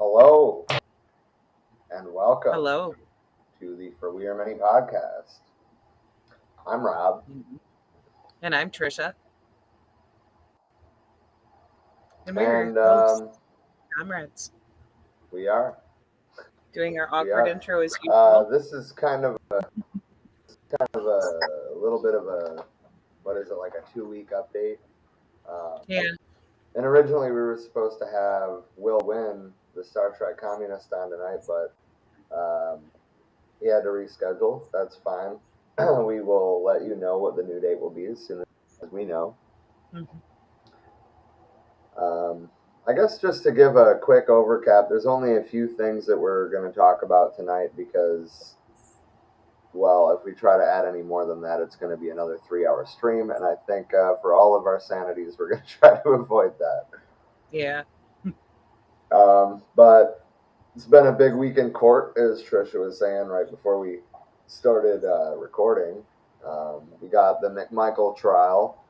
Hello, and welcome Hello. to the For We Are Many podcast. I'm Rob. And I'm Trisha. And we're And close comrades. we are. Doing our awkward intro as usual. This is kind of a little bit of a, what is it, like a 2-week update? Yeah. And originally we were supposed to have Will Nguyen, the Star Trek communist, on tonight, but he had to reschedule. That's fine. We will let you know what the new date will be as soon as we know. Mm-hmm. I guess just to give a quick overcap, there's only a few things that we're going to talk about tonight because, well, if we try to add any more than that, it's going to be another 3-hour stream, and I think for all of our sanities, we're going to try to avoid that. Yeah. But it's been a big week in court, as Trisha was saying right before we started recording. We got the McMichaels Trial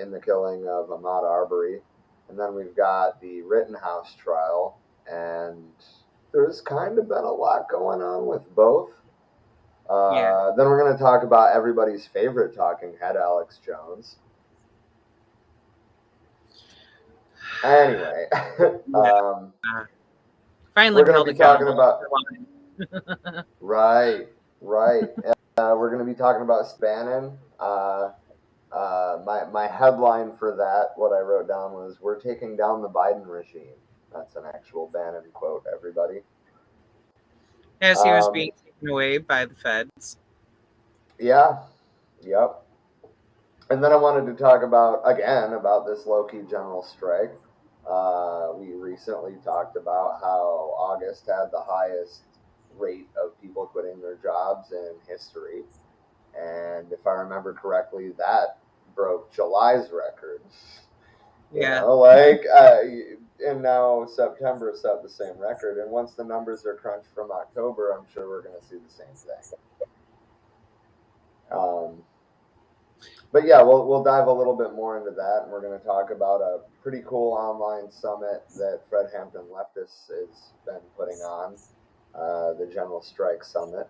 in the killing of Ahmaud Arbery. And then we've got the Rittenhouse Trial. And there's kind of been a lot going on with both. Then we're going to talk about everybody's favorite talking head, Alex Jones. Anyway, finally we're going to be talking about right. We're going to be talking about Bannon. My headline for that, what I wrote down was, "We're taking down the Biden regime." That's an actual Bannon quote, everybody. As he was being taken away by the feds. Yeah. Yep. And then I wanted to talk about this low-key general strike. We recently talked about how August had the highest rate of people quitting their jobs in history. And if I remember correctly, that broke July's record. And now September set the same record. And once the numbers are crunched from October, I'm sure we're going to see the same thing. But yeah, we'll dive a little bit more into that, and we're going to talk about a pretty cool online summit that Hampton Leftist has been putting on, the General Strike Summit.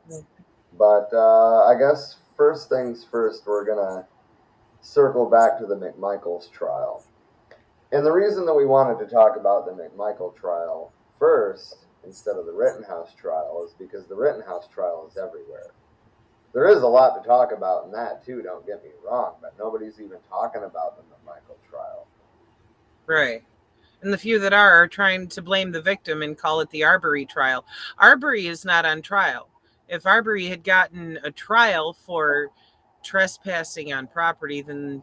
But I guess first things first, we're going to circle back to the McMichaels Trial. And the reason that we wanted to talk about the McMichaels Trial first instead of the Rittenhouse Trial is because the Rittenhouse Trial is everywhere. There is a lot to talk about in that, too, don't get me wrong, but nobody's even talking about the McMichaels Trial. Right. And the few that are trying to blame the victim and call it the Arbery trial. Arbery is not on trial. If Arbery had gotten a trial for trespassing on property, then,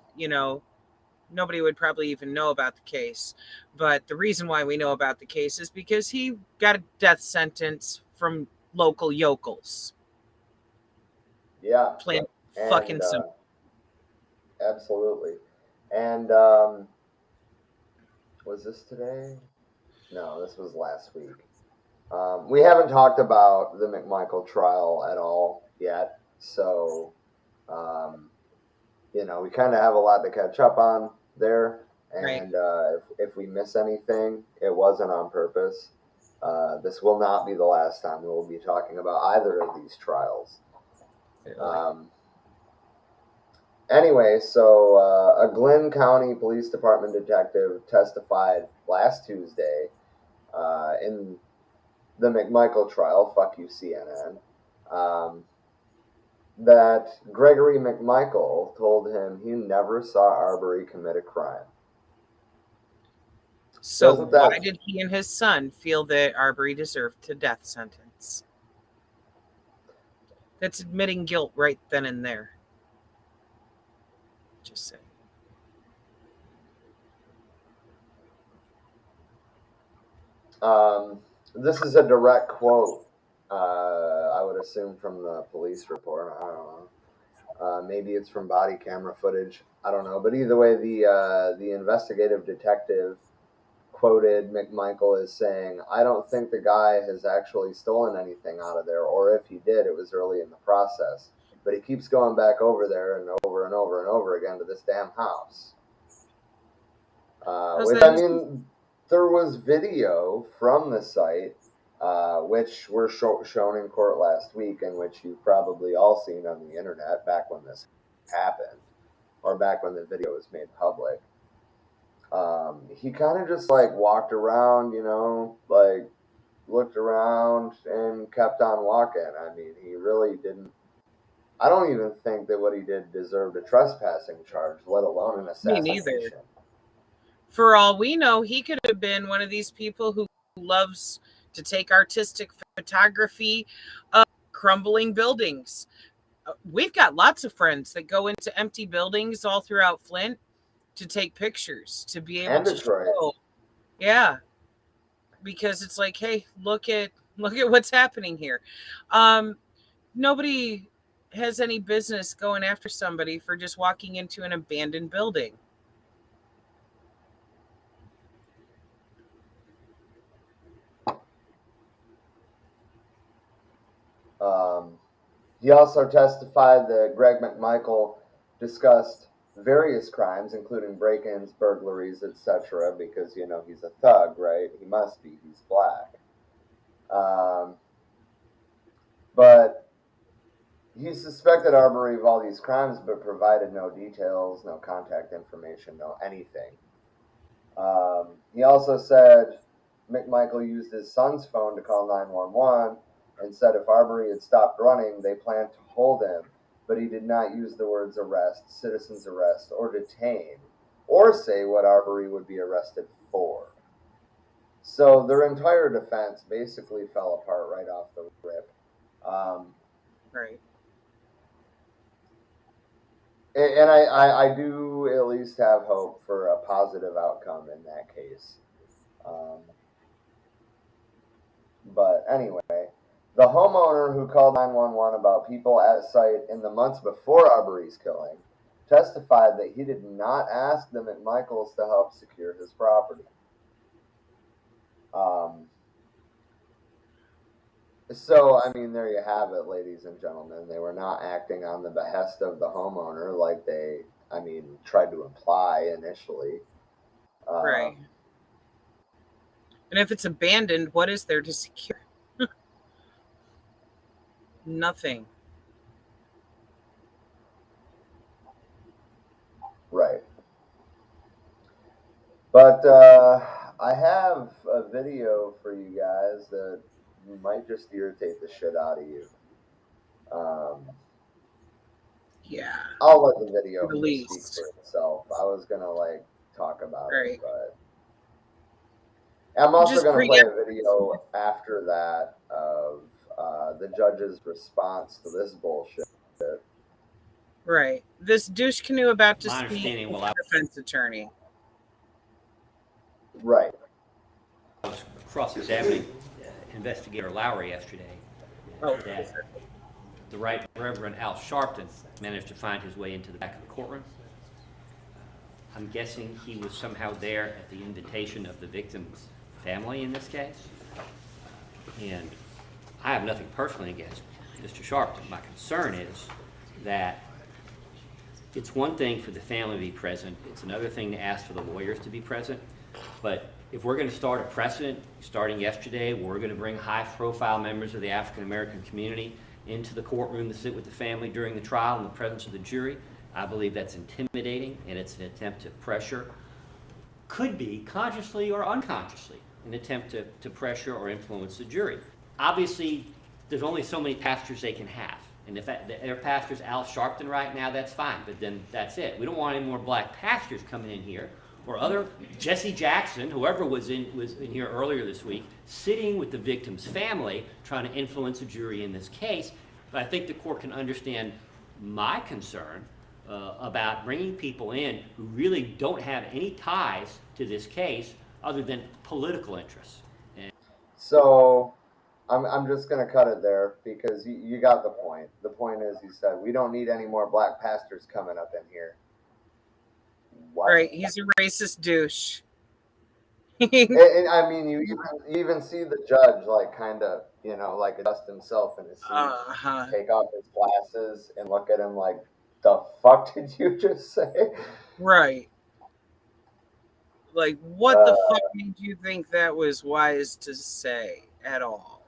nobody would probably even know about the case. But the reason why we know about the case is because he got a death sentence from local yokels. Yeah. Plain fucking simple. Absolutely. And was this today? No, this was last week. We haven't talked about the McMichaels Trial at all yet. So, we kind of have a lot to catch up on there. And if we miss anything, it wasn't on purpose. This will not be the last time we will be talking about either of these trials. Anyway, so a Glynn County Police Department detective testified last Tuesday in the McMichaels Trial, fuck you CNN, that Gregory McMichael told him he never saw Arbery commit a crime. So Doesn't why that did he and his son feel that Arbery deserved a death sentence? That's admitting guilt right then and there. Just saying. This is a direct quote, I would assume, from the police report. I don't know. Maybe it's from body camera footage. I don't know. But either way, the investigative detective quoted McMichael as saying, "I don't think the guy has actually stolen anything out of there, or if he did, it was early in the process. But he keeps going back over there and over and over and over again to this damn house." How's Which, that I his? mean, there was video from the site, which were shown in court last week, and which you've probably all seen on the internet back when this happened, or back when the video was made public. He kind of just like walked around, like looked around and kept on walking. I mean, he really didn't. I don't even think that what he did deserved a trespassing charge, let alone an Me neither. assassination. For all we know, he could have been one of these people who loves to take artistic photography of crumbling buildings. We've got lots of friends that go into empty buildings all throughout Flint to take pictures, to be able And to Detroit. show. Yeah, because it's like, hey, look at what's happening here. Nobody has any business going after somebody for just walking into an abandoned building. He also testified that Greg McMichael discussed various crimes, including break-ins, burglaries, etc., because he's a thug, right? He must be. He's black. But he suspected Arbery of all these crimes, but provided no details, no contact information, no anything. He also said McMichael used his son's phone to call 911 and said if Arbery had stopped running, they planned to hold him, but he did not use the words arrest, citizen's arrest, or detain, or say what Arbery would be arrested for. So their entire defense basically fell apart right off the rip. Right. And I do at least have hope for a positive outcome in that case. But anyway, the homeowner who called 911 about people at site in the months before Arbery's killing testified that he did not ask the McMichaels to help secure his property. So, I mean, there you have it, ladies and gentlemen. They were not acting on the behest of the homeowner like they, tried to imply initially. Right. And if it's abandoned, what is there to secure? Nothing. Right. But I have a video for you guys that might just irritate the shit out of you. Yeah. I'll let the video The speak least. for itself. I was gonna talk about Right. it, but I'm also Just gonna play preempt. a video after that of the judge's response to this bullshit. Right. This douche canoe about to My speak understanding, is well, a defense attorney. Right. I was cross-examining Investigator Lowry yesterday. Oh, That the Right Reverend Al Sharpton managed to find his way into the back of the courtroom. I'm guessing he was somehow there at the invitation of the victim's family in this case. And I have nothing personally against Mr. Sharpton. My concern is that it's one thing for the family to be present. It's another thing to ask for the lawyers to be present. But if we're going to start a precedent, starting yesterday, where we're going to bring high-profile members of the African-American community into the courtroom to sit with the family during the trial in the presence of the jury, I believe that's intimidating, and it's an attempt to pressure, could be consciously or unconsciously, an attempt to pressure or influence the jury. Obviously, there's only so many pastors they can have. And if their pastor's Al Sharpton right now, that's fine, but then that's it. We don't want any more black pastors coming in here, or other Jesse Jackson, whoever was in here earlier this week, sitting with the victim's family, trying to influence a jury in this case. But I think the court can understand my concern about bringing people in who really don't have any ties to this case other than political interests. So I'm just going to cut it there because you got the point. The point is, you said, we don't need any more black pastors coming up in here. What? Right, he's a racist douche. And I mean, you even see the judge, like, kind of, like, adjust himself in his seat, take off his glasses, and look at him like, the fuck did you just say? Right. Like, what the fuck made you think that was wise to say at all?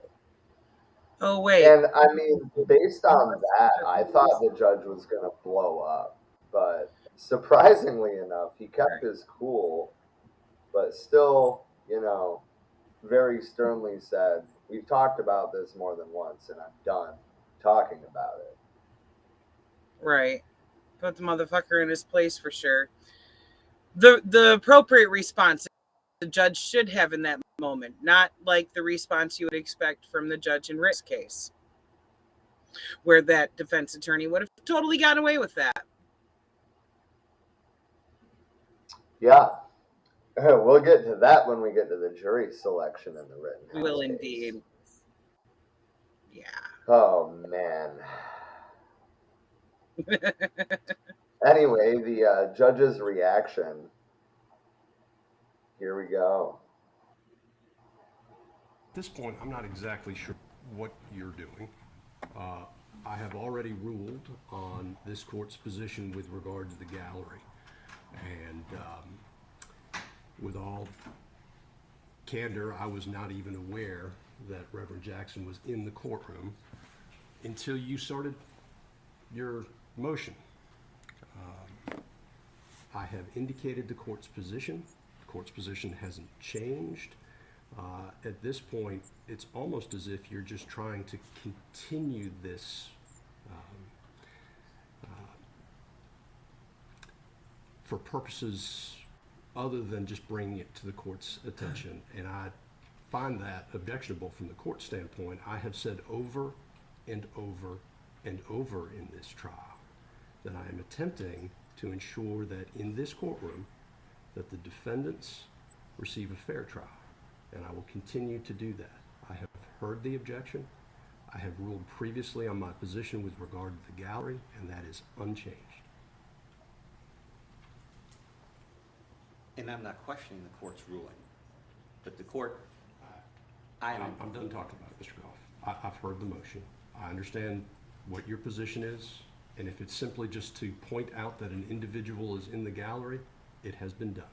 Oh, wait. And I mean, based on that, I thought the judge was going to blow up. But surprisingly enough, he kept his cool, but still, very sternly said, we've talked about this more than once, and I'm done talking about it. Right. Put the motherfucker in his place for sure. The appropriate response the judge should have in that moment, not like the response you would expect from the judge in Rick's case, where that defense attorney would have totally gotten away with that. Yeah. We'll get to that when we get to the jury selection in the Rittenhouse We will case. indeed. Yeah. Oh, man. Anyway, the judge's reaction. Here we go. At this point, I'm not exactly sure what you're doing. I have already ruled on this court's position with regard to the gallery. And with all candor, I was not even aware that Reverend Jackson was in the courtroom until you started your motion. I have indicated the court's position. The court's position hasn't changed. At this point, it's almost as if you're just trying to continue this for purposes other than just bringing it to the court's attention. And I find that objectionable from the court standpoint. I have said over and over and over in this trial that I am attempting to ensure that in this courtroom that the defendants receive a fair trial. And I will continue to do that. I have heard the objection. I have ruled previously on my position with regard to the gallery, and that is unchanged. And I'm not questioning the court's ruling, but the court, I'm done talking about it, Mr. Goff. I've heard the motion. I understand what your position is, and if it's simply just to point out that an individual is in the gallery, it has been done.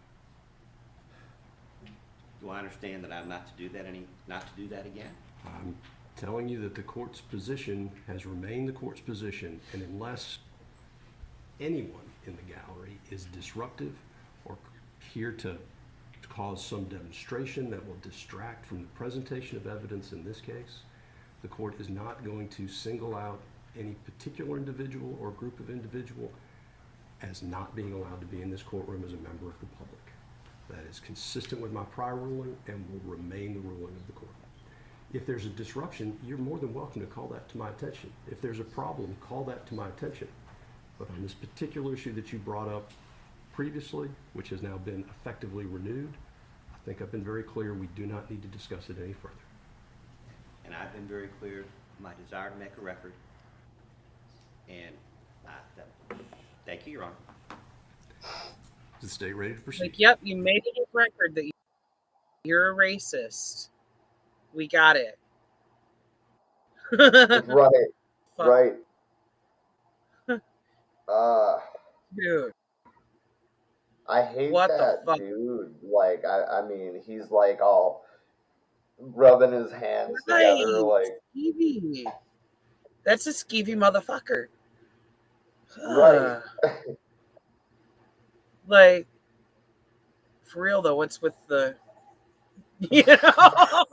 do I understand that I'm not to do that again? I'm telling you that the court's position has remained the court's position, and unless anyone in the gallery is disruptive or here to cause some demonstration that will distract from the presentation of evidence in this case, the court is not going to single out any particular individual or group of individual as not being allowed to be in this courtroom as a member of the public. That is consistent with my prior ruling and will remain the ruling of the court. If there's a disruption, you're more than welcome to call that to my attention. If there's a problem, call that to my attention. But on this particular issue that you brought up previously, which has now been effectively renewed, I think I've been very clear we do not need to discuss it any further. And I've been very clear my desire to make a record. And thank you, Your Honor. Is the state ready to proceed? Like, yep, you made it a record that you're a racist. We got it. Right. Dude. I hate What that the fuck? dude. Like, I mean, he's like all rubbing his hands together, like skeevy. That's a skeevy motherfucker. Right. Like, for real though, what's with the, you know,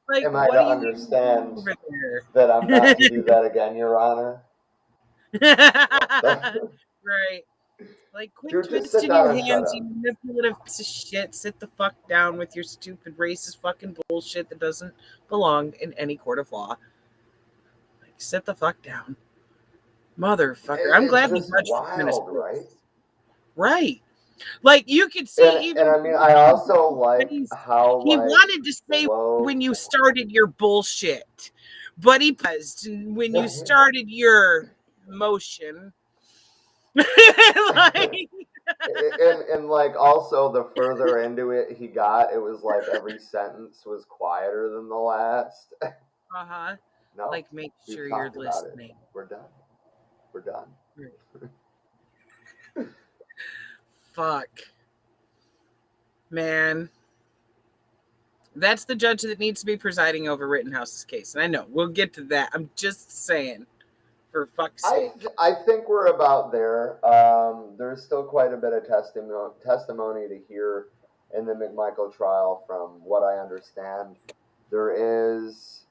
like, Am I what to are you even doing understand over that I'm not to there? do that again, Your Honor? Right. Like, quit Dude, just sit twisting down your and shut hands, you up. manipulative piece of shit. Sit the fuck down with your stupid racist fucking bullshit that doesn't belong in any court of law. Like, sit the fuck down. Motherfucker. I'm It's glad the just judge was kind of wild, right? right. Like, you could see And even I mean, I also like face. how He like wanted to say slow. when you started your bullshit, but he paused when you started your motion. Like, And like also the further into it he got, it was like every sentence was quieter than the last. uh-huh. No, Like, make we've sure you're talked about it. listening. We're done. We're done. Fuck. Man. That's the judge that needs to be presiding over Rittenhouse's case. And I know, we'll get to that. I'm just saying, for fuck's sake. I think we're about there. There's still quite a bit of testimony to hear in the McMichael trial. From what I understand, there is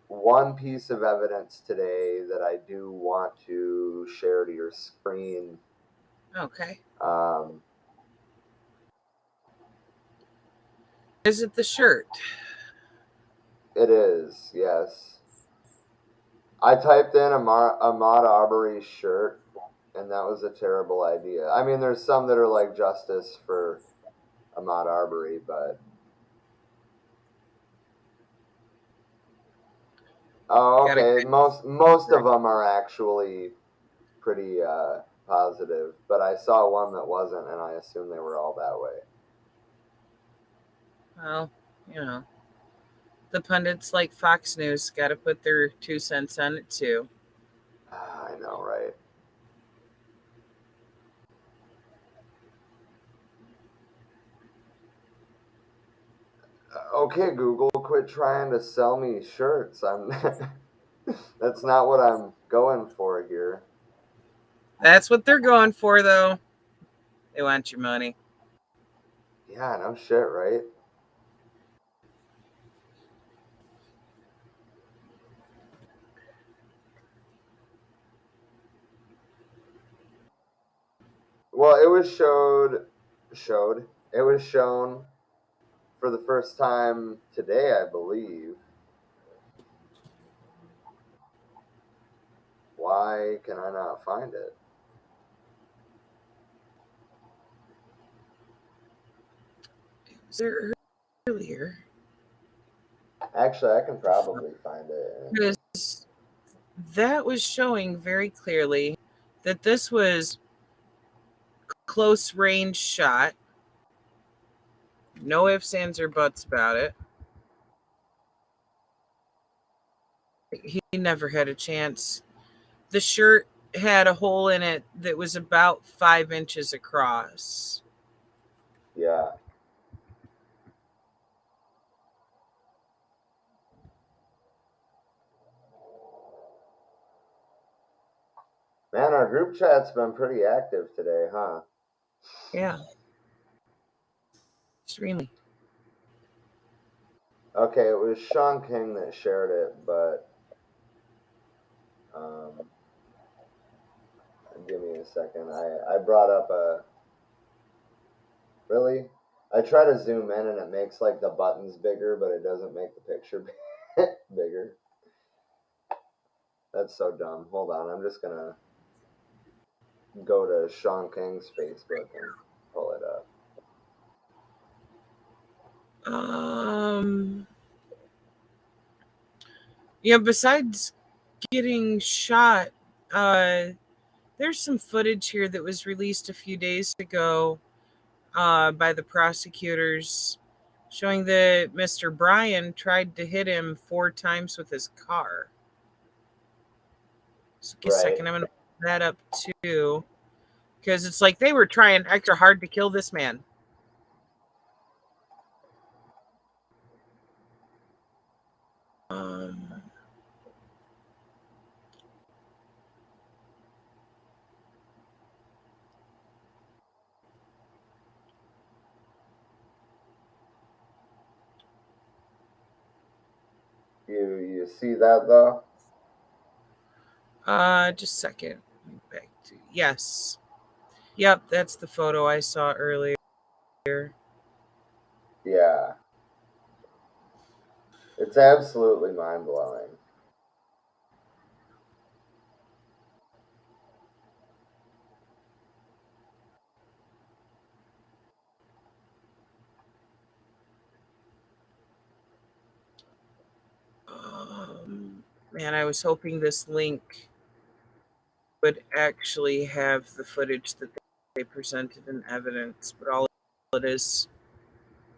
one piece of evidence today that I do want to share to your screen. Okay. Um, Is it the shirt? it is, yes. I typed in Ahmaud Arbery's shirt, and that was a terrible idea. I mean, there's some that are like justice for Ahmaud Arbery, but oh, Gotta okay. Most of them are actually pretty positive, but I saw one that wasn't, and I assume they were all that way. well, you know. The pundits like Fox News gotta put their 2 cents on it too. I know, right? Okay, Google, quit trying to sell me shirts. I'm that's not what I'm going for here. That's what they're going for though. They want your money. Yeah, no shit, right? Well, it was showed. It was shown for the first time today, I believe. Why can I not find it? Was there earlier? Actually, I can probably find it. Because that was showing very clearly that this was close range shot. No ifs, ands, or buts about it. He never had a chance. The shirt had a hole in it that was about 5 inches across. Yeah. Man, our group chat's been pretty active today, huh? Yeah, extremely. Okay, it was Sean King that shared it, but give me a second. I brought up a really. I try to zoom in and it makes like the buttons bigger, but it doesn't make the picture bigger. That's so dumb. Hold on, I'm just gonna go to Sean King's Facebook and pull it up. Um, yeah, besides getting shot, there's some footage here that was released a few days ago by the prosecutors showing that Mr. Bryan tried to hit him 4 times with his car. So, give a Right. second, I'm going to pull that up too. Because it's like they were trying extra hard to kill this man. Um, You see that though? Just a second. Back to yes. Yep, that's the photo I saw earlier. Yeah. It's absolutely mind blowing. Man, I was hoping this link would actually have the footage that they presented in evidence, but all it is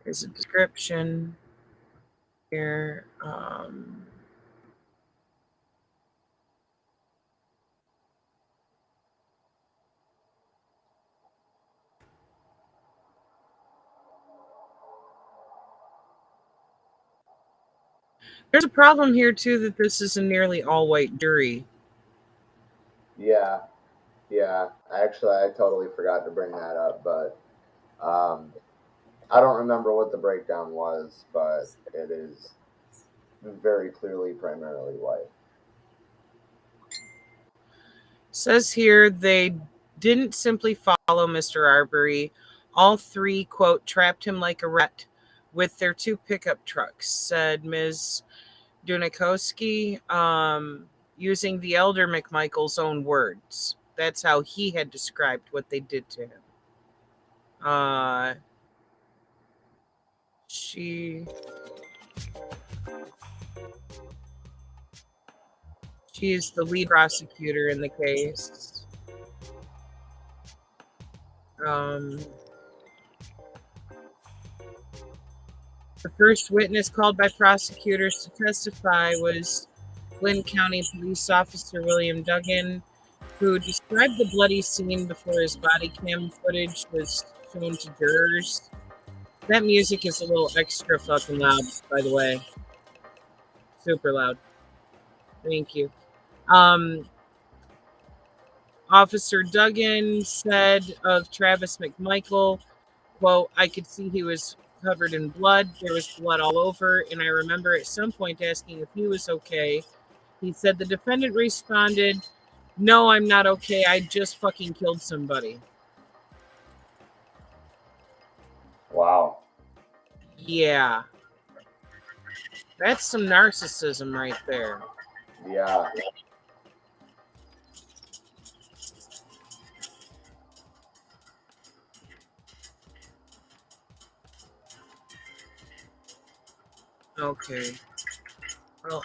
a description here. There's a problem here too that this is a nearly all-white jury. Yeah. Yeah. Actually, I totally forgot to bring that up, but I don't remember what the breakdown was, but it is very clearly primarily white. Says here they didn't simply follow Mr. Arbery. All three, quote, trapped him like a rat with their two pickup trucks, said Ms. Dunikowski, using the elder McMichael's own words. That's how he had described what they did to him. She is the lead prosecutor in the case. The first witness called by prosecutors to testify was Glynn County Police Officer William Duggan, who described the bloody scene before his body cam footage was shown to jurors. That music is a little extra fucking loud, by the way. Super loud. Thank you. Officer Duggan said of Travis McMichael, quote, I could see he was covered in blood. There was blood all over, and I remember at some point asking if he was okay. He said the defendant responded, no, I'm not okay. I just fucking killed somebody. Wow. Yeah. That's some narcissism right there. Yeah. Okay. Well,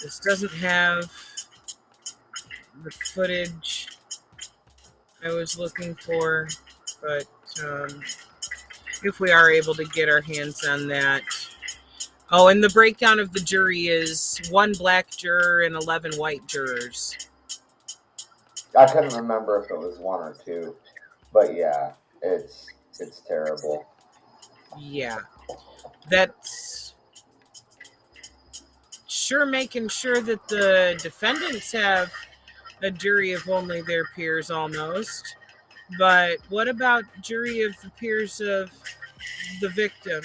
this doesn't have the footage I was looking for, but if we are able to get our hands on that. Oh, and the breakdown of the jury is 1 black juror and 11 white jurors. I couldn't remember if it was 1 or 2, but yeah, it's terrible. Yeah. That's sure making sure that the defendants have a jury of only their peers almost. But what about jury of the peers of the victim?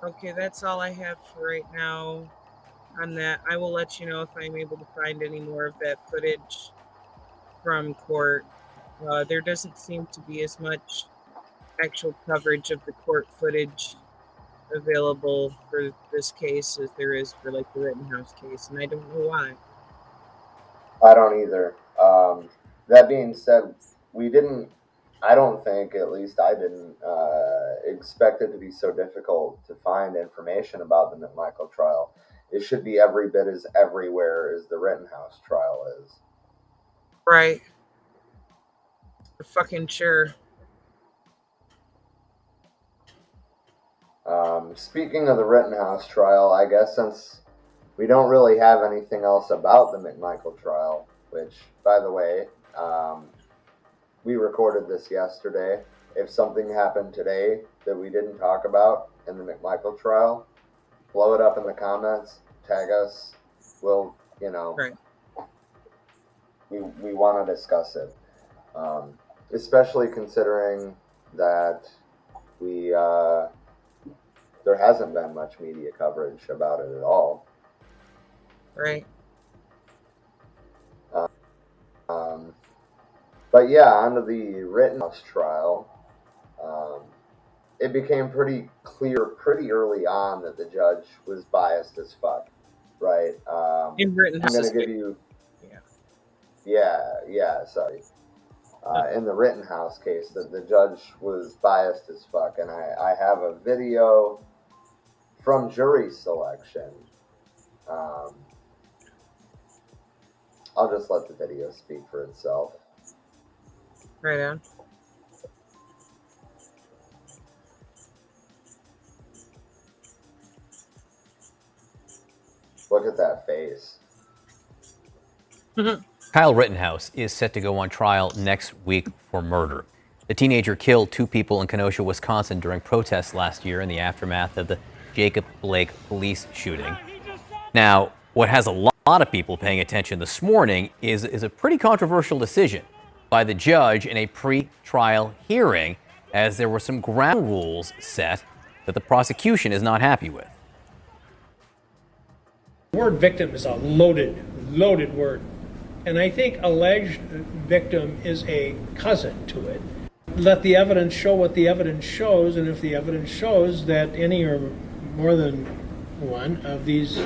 Okay, that's all I have for right now on that. I will let you know if I'm able to find any more of that footage from court. There doesn't seem to be as much actual coverage of the court footage available for this case as there is for like the Rittenhouse case, and I don't know why. I don't either. That being said, we didn't. I don't think, at least I didn't, expect it to be so difficult to find information about the McMichael trial. It should be every bit as everywhere as the Rittenhouse trial is. Right. For fucking sure. Speaking of the Rittenhouse trial, I guess since we don't really have anything else about the McMichael trial, which, by the way, we recorded this yesterday. If something happened today that we didn't talk about in the McMichael trial, blow it up in the comments, tag us. We'll, Right. we want to discuss it, especially considering that we there hasn't been much media coverage about it at all. Right. Um, but yeah, onto the Rittenhouse trial. Um, it became pretty clear pretty early on that the judge was biased as fuck, right? In I'm going Rittenhouse's to give case. you, Yeah. yeah, sorry. In the Rittenhouse case, that the judge was biased as fuck, and I have a video from jury selection. Um, I'll just let the video speak for itself. Right on. Look at that face. Kyle Rittenhouse is set to go on trial next week for murder. The teenager killed 2 people in Kenosha, Wisconsin during protests last year in the aftermath of the Jacob Blake police shooting. Now, what has a lot of people paying attention this morning is a pretty controversial decision by the judge in a pre-trial hearing, as there were some ground rules set that the prosecution is not happy with. The word victim is a loaded word. And I think alleged victim is a cousin to it. Let the evidence show what the evidence shows, and if the evidence shows that any or more than one of these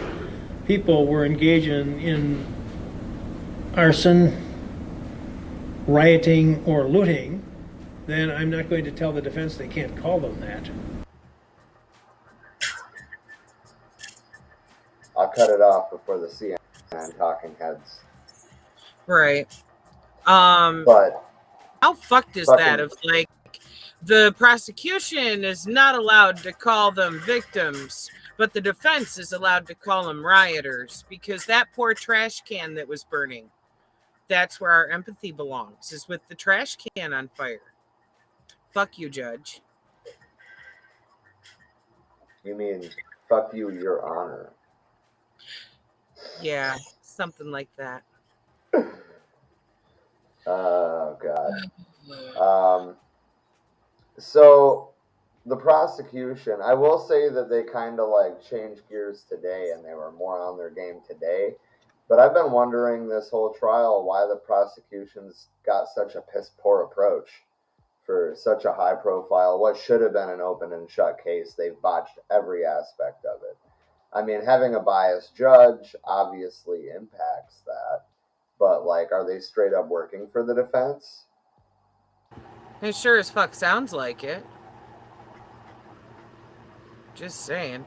people were engaged in arson, rioting, or looting, then I'm not going to tell the defense they can't call them that. I'll cut it off before the CNN talking heads. Right. But how fucked is that? Of like, the prosecution is not allowed to call them victims, but the defense is allowed to call them rioters, because that poor trash can that was burning, that's where our empathy belongs, is with the trash can on fire. Fuck you, Judge. You mean, fuck you, Your Honor. Yeah, something like that. Oh, God. So, the prosecution, I will say that they kind of like changed gears today and they were more on their game today. But I've been wondering this whole trial why the prosecution's got such a piss poor approach for such a high profile, what should have been an open and shut case. They've botched every aspect of it. I mean, having a biased judge obviously impacts that, but like, are they straight up working for the defense? It sure as fuck sounds like it. Just saying.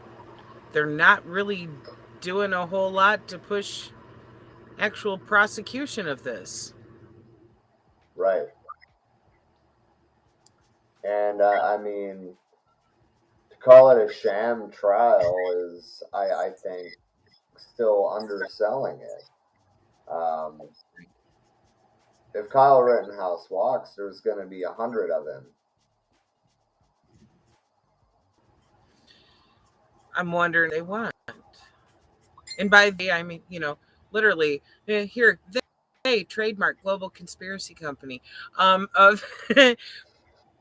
They're not really doing a whole lot to push actual prosecution of this. Right. And I mean, to call it a sham trial is, I think, still underselling it. If Kyle Rittenhouse walks, there's going to be 100 of him. I'm wondering they want. And by the, I mean, literally, here, they trademark Global Conspiracy Company. Of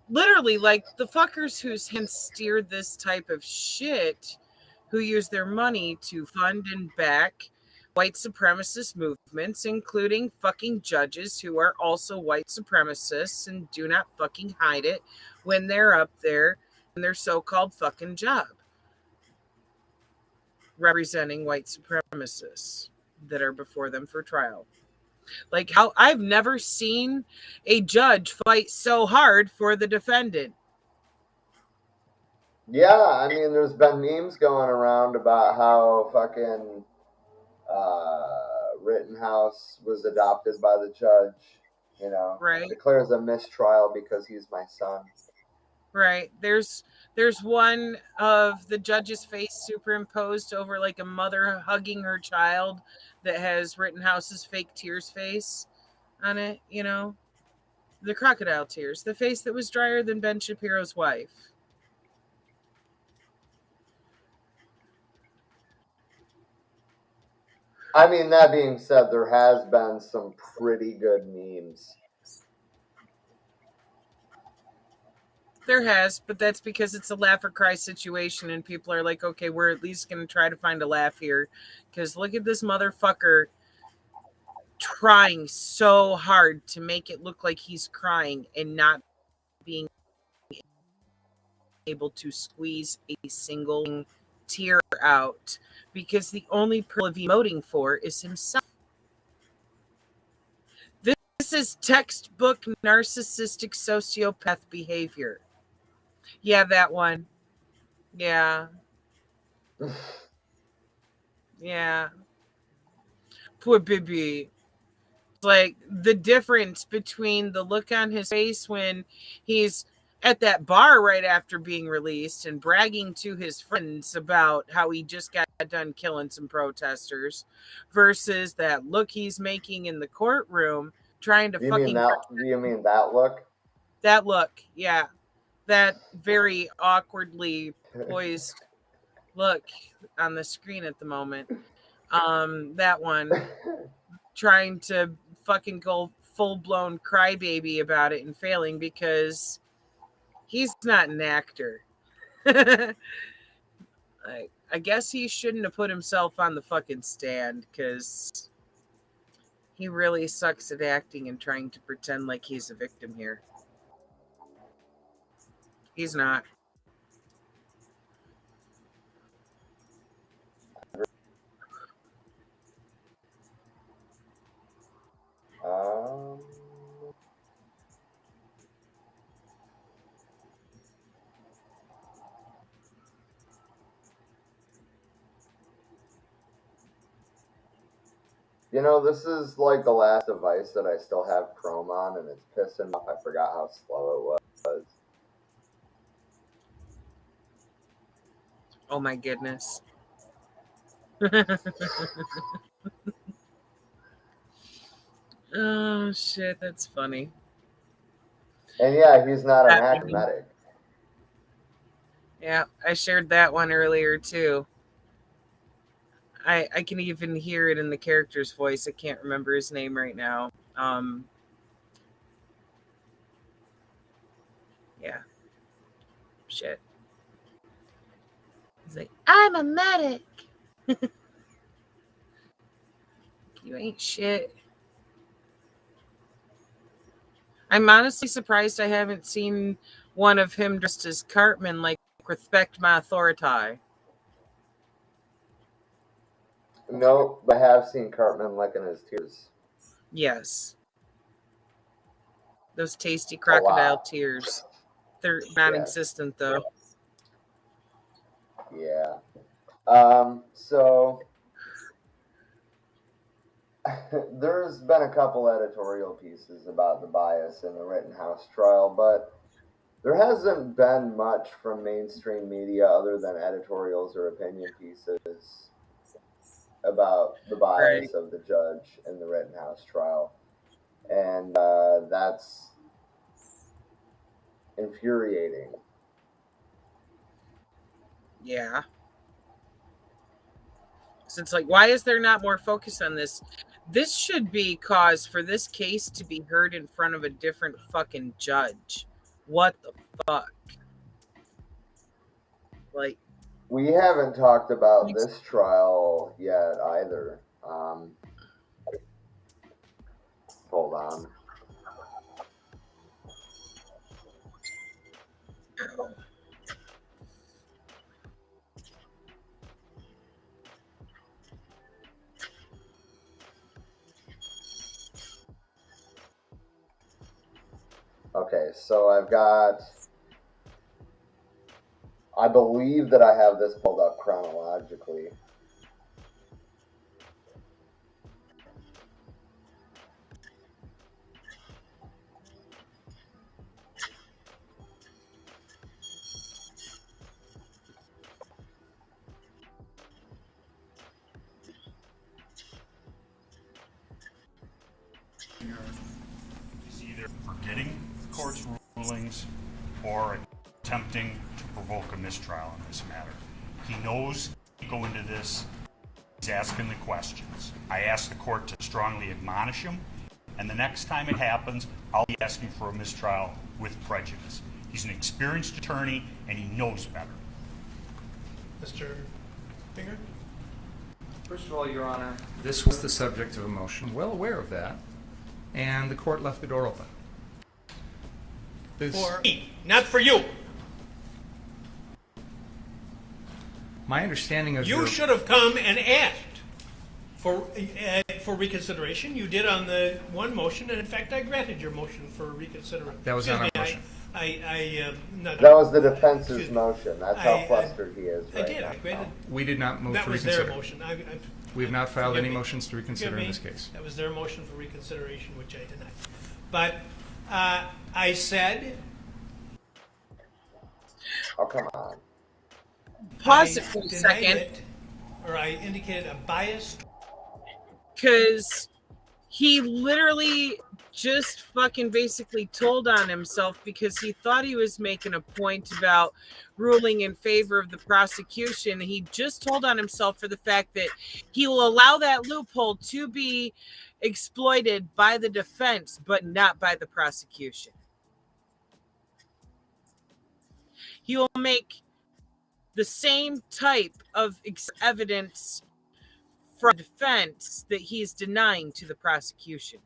literally, like, the fuckers whose hands steer this type of shit, who use their money to fund and back white supremacist movements, including fucking judges who are also white supremacists and do not fucking hide it when they're up there in their so-called fucking job, representing white supremacists that are before them for trial. Like, how I've never seen a judge fight so hard for the defendant. Yeah, I mean, there's been memes going around about how fucking Rittenhouse was adopted by the judge, right? Declares a mistrial because he's my son. Right. There's one of the judge's face superimposed over like a mother hugging her child that has Rittenhouse's fake tears face on it, the crocodile tears, the face that was drier than Ben Shapiro's wife. I mean, that being said, there has been some pretty good memes. There has, but that's because it's a laugh or cry situation, and people are like, okay, we're at least going to try to find a laugh here. Because look at this motherfucker trying so hard to make it look like he's crying and not being able to squeeze a single tear out because the only person of emoting for is himself. This is textbook narcissistic sociopath behavior. Yeah, that one. Yeah. Yeah. Poor baby. Like the difference between the look on his face when he's at that bar right after being released and bragging to his friends about how he just got done killing some protesters versus that look he's making in the courtroom trying to You mean fucking that? You mean that look? that look. Yeah. That very awkwardly poised look on the screen at the moment. That one trying to fucking go full-blown crybaby about it and failing because he's not an actor. I guess he shouldn't have put himself on the fucking stand because he really sucks at acting and trying to pretend like he's a victim here. He's not. Um, you know, this is like the last device that I still have Chrome on, and it's pissing me off. I forgot how slow it was. Oh my goodness. Oh shit, that's funny. And yeah, he's not an academic. Yeah, I shared that one earlier too. I can even hear it in the character's voice. I can't remember his name right now. Yeah. Shit. He's like, I'm a medic. You ain't shit. I'm honestly surprised I haven't seen one of him dressed as Cartman, like respect my authority. No, but I have seen Cartman licking his tears. Yes. Those tasty crocodile tears. They're non-existent though. Yeah. So there's been a couple editorial pieces about the bias in the Rittenhouse trial, but there hasn't been much from mainstream media other than editorials or opinion pieces about the bias of the judge in the Rittenhouse trial. And that's infuriating. Yeah. So it's like, why is there not more focus on this? This should be cause for this case to be heard in front of a different fucking judge. What the fuck? Like, we haven't talked about this trial yet either. Hold on. Okay, so I believe that I have this pulled up chronologically. He's either forgetting the court's rulings or attempting to provoke a mistrial in this matter. He knows he go into this he's asking the questions. I asked the court to strongly admonish him, and the next time it happens, I'll be asking for a mistrial with prejudice. He's an experienced attorney, and he knows better. Mr. Finger? First of all, Your Honor, this was the subject of a motion. Well aware of that, and the court left the door open. For me, not for you. My understanding of You should have come and asked for reconsideration. You did on the one motion, and in fact, I granted your motion for reconsideration. That was not our motion. That was the defense's motion. That's how flustered he is right I did. now. I granted. We did not move That to was reconsider. their motion. We have not filed forgive any me. motions to reconsider Forgive in this me. case. That was their motion for reconsideration, which I denied. But I said. Oh, come on. Pause I it for a denied second, it, or I indicated a bias. because he literally just fucking basically told on himself because he thought he was making a point about ruling in favor of the prosecution. He just told on himself for the fact that he will allow that loophole to be exploited by the defense, but not by the prosecution. He will make the same type of evidence from defense that he's denying to the prosecution.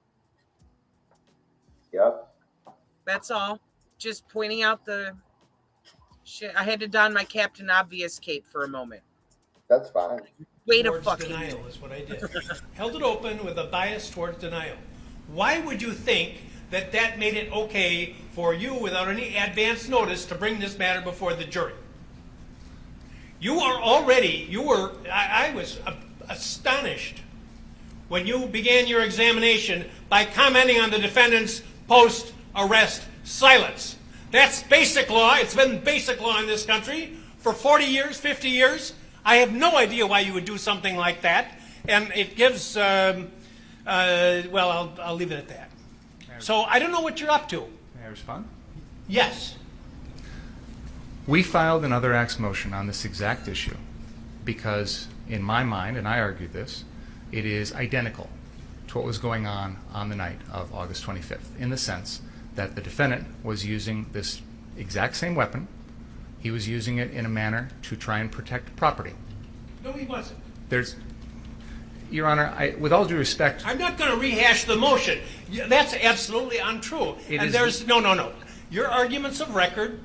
Yep. That's all. Just pointing out the shit. I had to don my Captain Obvious cape for a moment. That's fine. Wait a Towards fucking denial minute. is what I did. Held it open with a bias towards denial. Why would you think that that made it okay for you, without any advance notice, to bring this matter before the jury? I was astonished when you began your examination by commenting on the defendant's post-arrest silence. That's basic law. It's been basic law in this country for 40 years, 50 years. I have no idea why you would do something like that. And it gives, I'll leave it at that. So I don't know what you're up to. May I respond? Yes. We filed an other acts motion on this exact issue because, in my mind, and I argued this, it is identical to what was going on the night of August 25th, in the sense that the defendant was using this exact same weapon. He was using it in a manner to try and protect property. No, he wasn't. Your Honor, with all due respect, I'm not going to rehash the motion. That's absolutely untrue. No. Your argument's of record.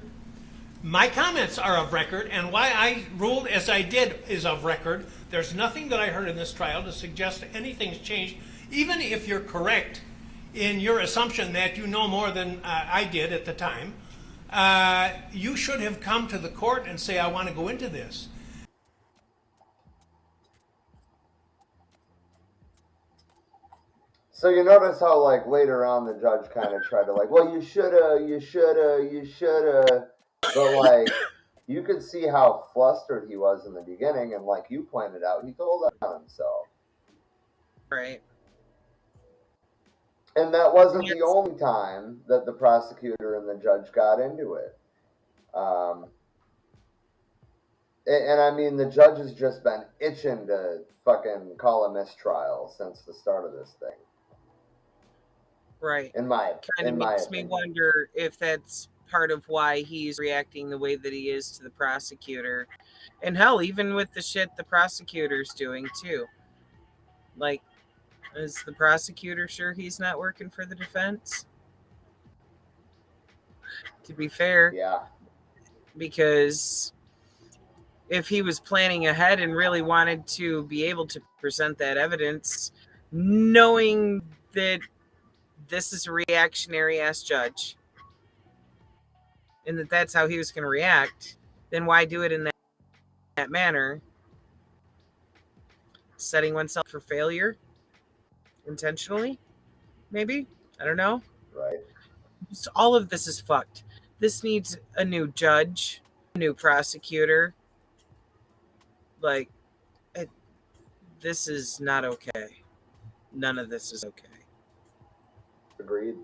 My comments are of record, and why I ruled as I did is of record. There's nothing that I heard in this trial to suggest anything's changed. Even if you're correct in your assumption that you know more than I did at the time, you should have come to the court and say, I want to go into this. So you notice how, like, later on the judge kind of tried to, like, well, you shoulda, but, like, you could see how flustered he was in the beginning, and like you pointed out, he told on himself. Right. And that wasn't the only time that the prosecutor and the judge got into it. And I mean, the judge has just been itching to fucking call a mistrial since the start of this thing. Right. Kind of makes me wonder if that's part of why he's reacting the way that he is to the prosecutor. And hell, even with the shit the prosecutor's doing too. Like, is the prosecutor sure he's not working for the defense? To be fair. Yeah. Because if he was planning ahead and really wanted to be able to present that evidence, knowing that this is a reactionary ass judge and that's how he was going to react, then why do it in that manner? Setting oneself for failure intentionally, maybe? I don't know. Right. Just all of this is fucked. This needs a new judge, a new prosecutor. Like, this is not okay. None of this is okay. Agreed.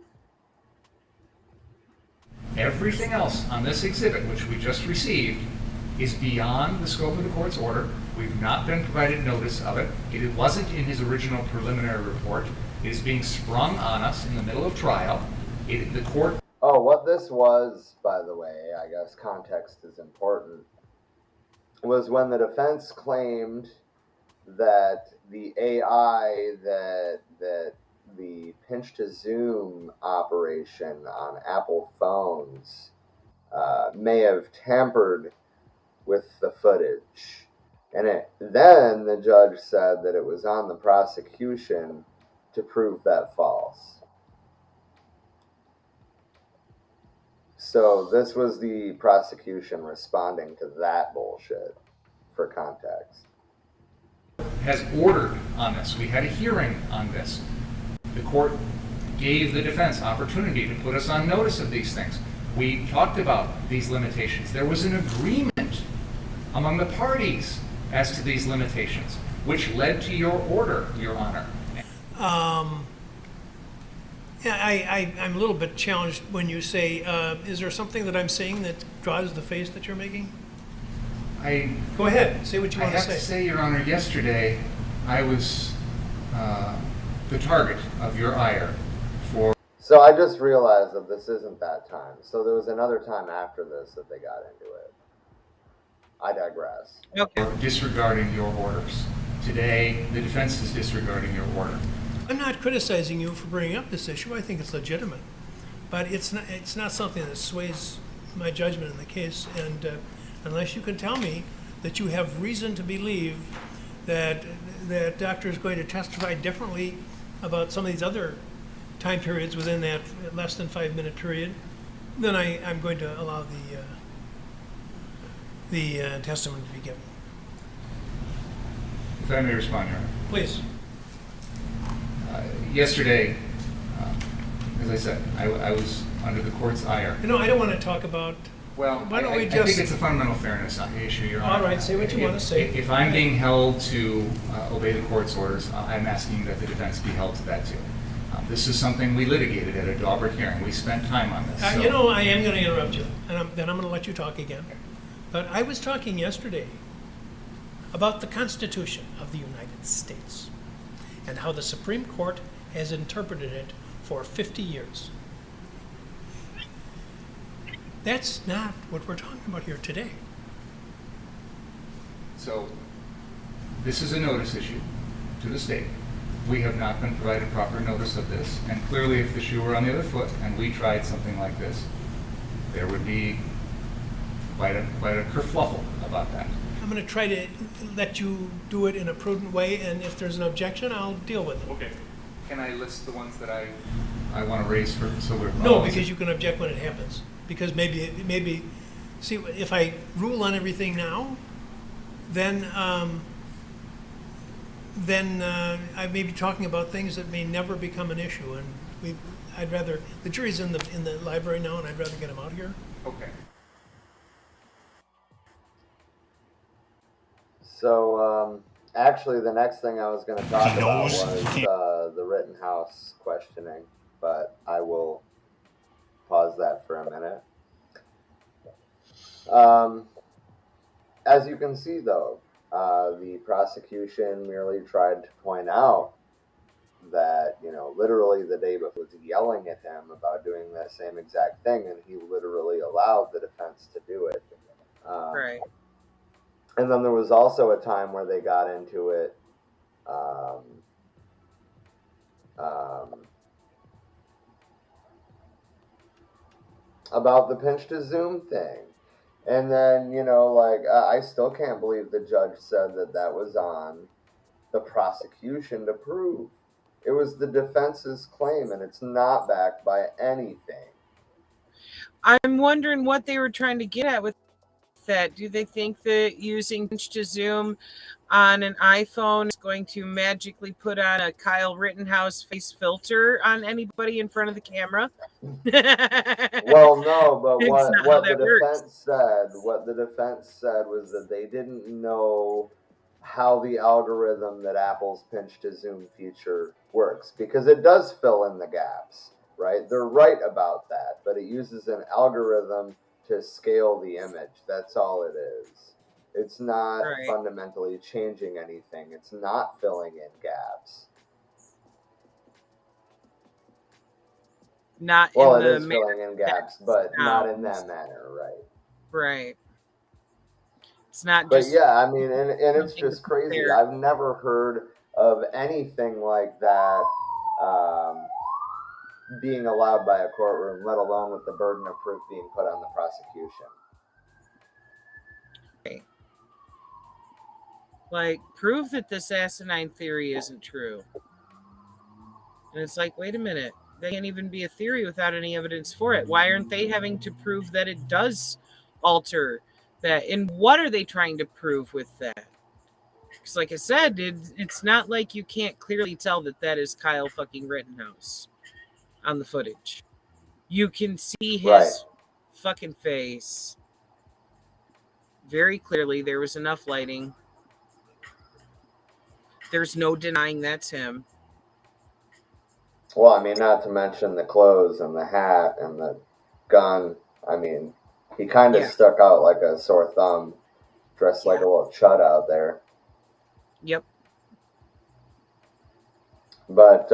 everything else on this exhibit, which we just received, is beyond the scope of the court's order. We've not been provided notice of it. It wasn't in his original preliminary report. It is being sprung on us in the middle of trial. The court... Oh, what this was, by the way, I guess context is important, was when the defense claimed that the AI that the pinch to zoom operation on Apple phones may have tampered with the footage. And then the judge said that it was on the prosecution to prove that false. So this was the prosecution responding to that bullshit, for context. Has ordered on this. We had a hearing on this. The court gave the defense opportunity to put us on notice of these things. We talked about these limitations. There was an agreement among the parties as to these limitations, which led to your order, Your Honor. Yeah, I'm a little bit challenged when you say, is there something that I'm saying that draws the face that you're making? Go ahead, say what you want to say. I have to say, Your Honor, yesterday I was the target of your ire for... So I just realized that this isn't that time. So there was another time after this that they got into it. I digress. Okay. Disregarding your orders. Today, the defense is disregarding your order. I'm not criticizing you for bringing up this issue. I think it's legitimate. But it's not something that sways my judgment in the case. And unless you can tell me that you have reason to believe that the doctor is going to testify differently about some of these other time periods within that less than 5 minute period, then I'm going to allow the testimony to be given. If I may respond, Your Honor. Please. Yesterday, as I said, I was under the court's ire. You know, I don't want to talk about... Well, why don't we I just... think it's a fundamental fairness issue, Your Honor. All right, say what you want to say. If I'm being held to obey the court's orders, I'm asking that the defense be held to that too. This is something we litigated at a Daubert hearing. We spent time on this. You know, I am going to interrupt you, and then I'm going to let you talk again. But I was talking yesterday about the Constitution of the United States and how the Supreme Court has interpreted it for 50 years. That's not what we're talking about here today. So, this is a notice issue to the state. We have not been provided proper notice of this, and clearly if the shoe were on the other foot and we tried something like this, there would be quite a kerfluffle about that. I'm going to try to let you do it in a prudent way, and if there's an objection, I'll deal with it. Okay. Can I list the ones that I want to raise for, so we're... No, because you can object when it happens. Because maybe, see, if I rule on everything now, then I may be talking about things that may never become an issue, and I'd rather, the jury's in the library now, and I'd rather get them out here. Okay. So, actually, the next thing I was going to talk about was the Rittenhouse questioning, but I will pause that for a minute. As you can see, though, the prosecution merely tried to point out that, literally the day before was yelling at him about doing the same exact thing, and he literally allowed the defense to do it. Right. And then there was also a time where they got into it about the pinch to zoom thing. And then, I still can't believe the judge said that was on the prosecution to prove. It was the defense's claim, and it's not backed by anything. I'm wondering what they were trying to get at with that. Do they think that using pinch to zoom on an iPhone is going to magically put on a Kyle Rittenhouse face filter on anybody in front of the camera? Well, no, but what the defense said was that they didn't know how the algorithm that Apple's pinch to zoom feature works, because it does fill in the gaps, right? They're right about that, but it uses an algorithm to scale the image. That's all it is. It's not Right. fundamentally changing anything. It's not filling in gaps. Not Well, in it the is filling in gaps, that but not in that sounds. manner, right? Right. It's not But just yeah, I mean, and it's something to just put crazy. there. I've never heard of anything like that being allowed by a courtroom, let alone with the burden of proof being put on the prosecution. Like, prove that this asinine theory isn't true. And it's like, wait a minute. They can't even be a theory without any evidence for it. Why aren't they having to prove that it does alter that? And what are they trying to prove with that? Because, like I said, it's not like you can't clearly tell that that is Kyle fucking Rittenhouse on the footage. You can see Right. his fucking face very clearly. There was enough lighting. There's no denying that's him. Well, I mean, not to mention the clothes and the hat and the gun. I mean, he kind of Yeah. stuck out like a sore thumb, dressed like a Yeah. little chud out there. Yep. But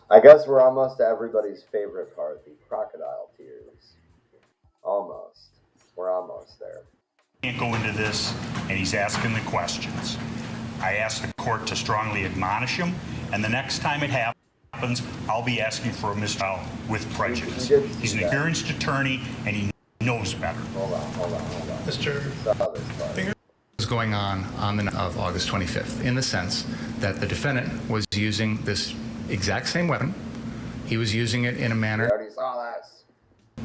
I guess we're almost to everybody's favorite part, the crocodile tears. Almost. We're almost there. Can't go into this, and he's asking the questions. I asked the court to strongly admonish him, and the next time it happens, I'll be asking for a mistrial with prejudice. He's an experienced attorney, and he knows better. Hold on. Mr. Saw this part. Was going on the night of August 25th, in the sense that the defendant was using this exact same weapon. He was using it in a We manner already saw this.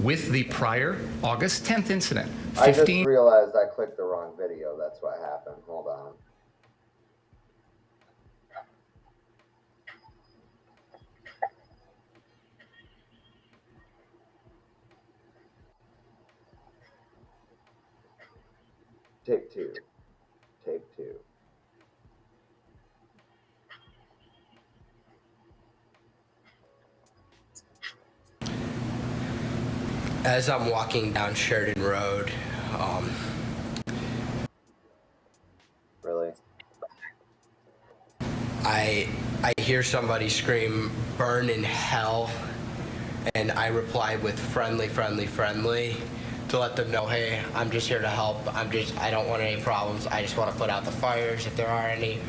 with the prior August 10th incident. I just realized I clicked the wrong video. That's what happened. Hold on. Take two. As I'm walking down Sheridan Road, Really? I hear somebody scream, "Burn in hell," and I reply with friendly, to let them know, hey, I'm just here to help. I don't want any problems. I just want to put out the fires if there are any.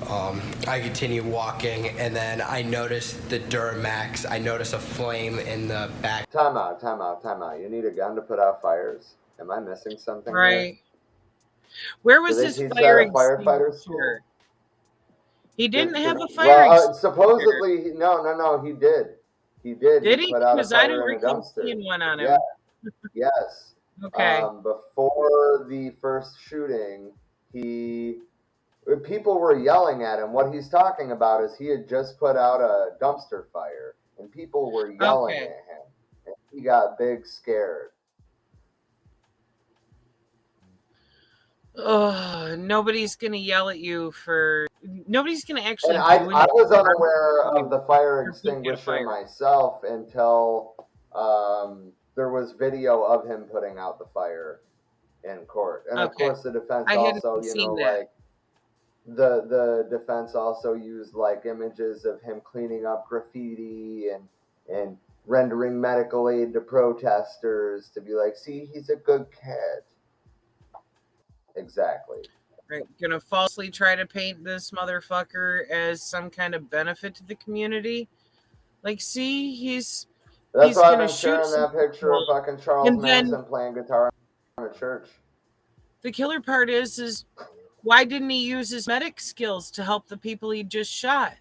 I continue walking, and then I notice the Duramax. I notice a flame in the back. Time out. You need a gun to put out fires. Am I missing something here? Right. Where was Do they his teach fire that at firefighter extinguisher? school? He didn't have a fire extinguisher. Supposedly, no, he did. Did he? Put out a Because I don't fire in a recall dumpster. seeing one on him. Yeah, yes. Okay. Before the first shooting, people were yelling at him. What he's talking about is he had just put out a dumpster fire, and people were yelling at him, and he got big scared. Nobody's gonna yell at you for. Nobody's gonna actually. And I was unaware of the fire extinguisher myself until there was video of him putting out the fire in court. And of course, the defense also, like the defense also used like images of him cleaning up graffiti and rendering medical aid to protesters to be like, see, he's a good kid. Exactly. Right, gonna falsely try to paint this motherfucker as some kind of benefit to the community. Like, see, he's That's why I've gonna been sharing that picture of fucking Charles Manson playing guitar in a church. The killer part is why didn't he use his medic skills to help the people he just shot?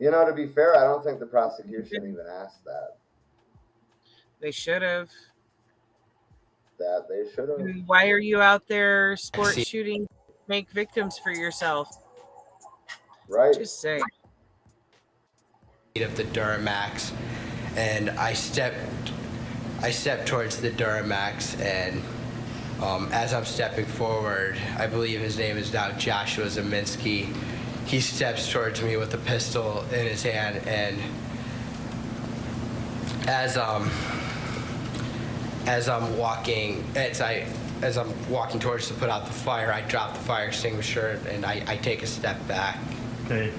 You know, to be fair, I don't think the prosecution even asked that. They should have. They should have. Why are you out there shooting, make victims for yourself? Right. Just say. Of the Duramax, and I stepped towards the Duramax, and as I'm stepping forward, I believe his name is now Joshua Zeminski. He steps towards me with a pistol in his hand, and as I'm walking towards to put out the fire, I drop the fire extinguisher and I take a step back. Okay.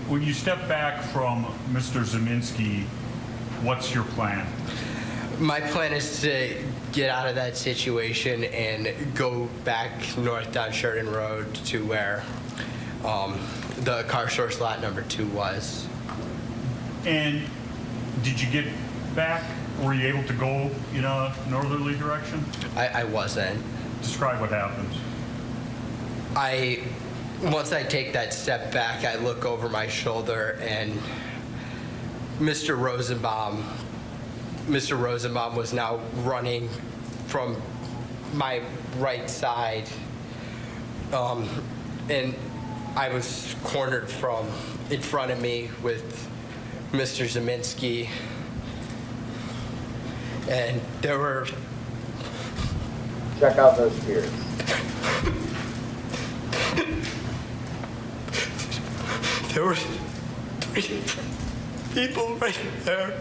When you step back from Mr. Zeminski, what's your plan? My plan is to get out of that situation and go back north down Sheridan Road to where the car source lot number 2 was. And did you get back? Were you able to go in a northerly direction? I wasn't. Describe what happens. Once I take that step back, I look over my shoulder and Mr. Rosenbaum was now running from my right side, and I was cornered from in front of me with Mr. Zeminski, and there were... Check out those tears. There were 3 people right there.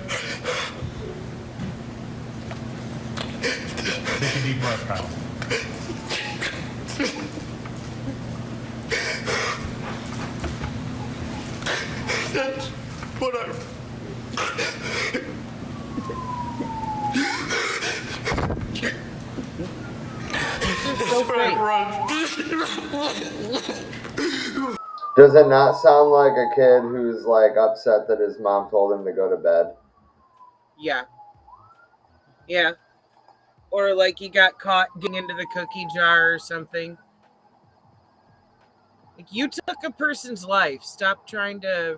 Take a deep breath, Kyle. That's what Does it not sound like a kid who's like upset that his mom told him to go to bed? Yeah. Yeah. Or like he got caught getting into the cookie jar or something. Like, you took a person's life. Stop trying to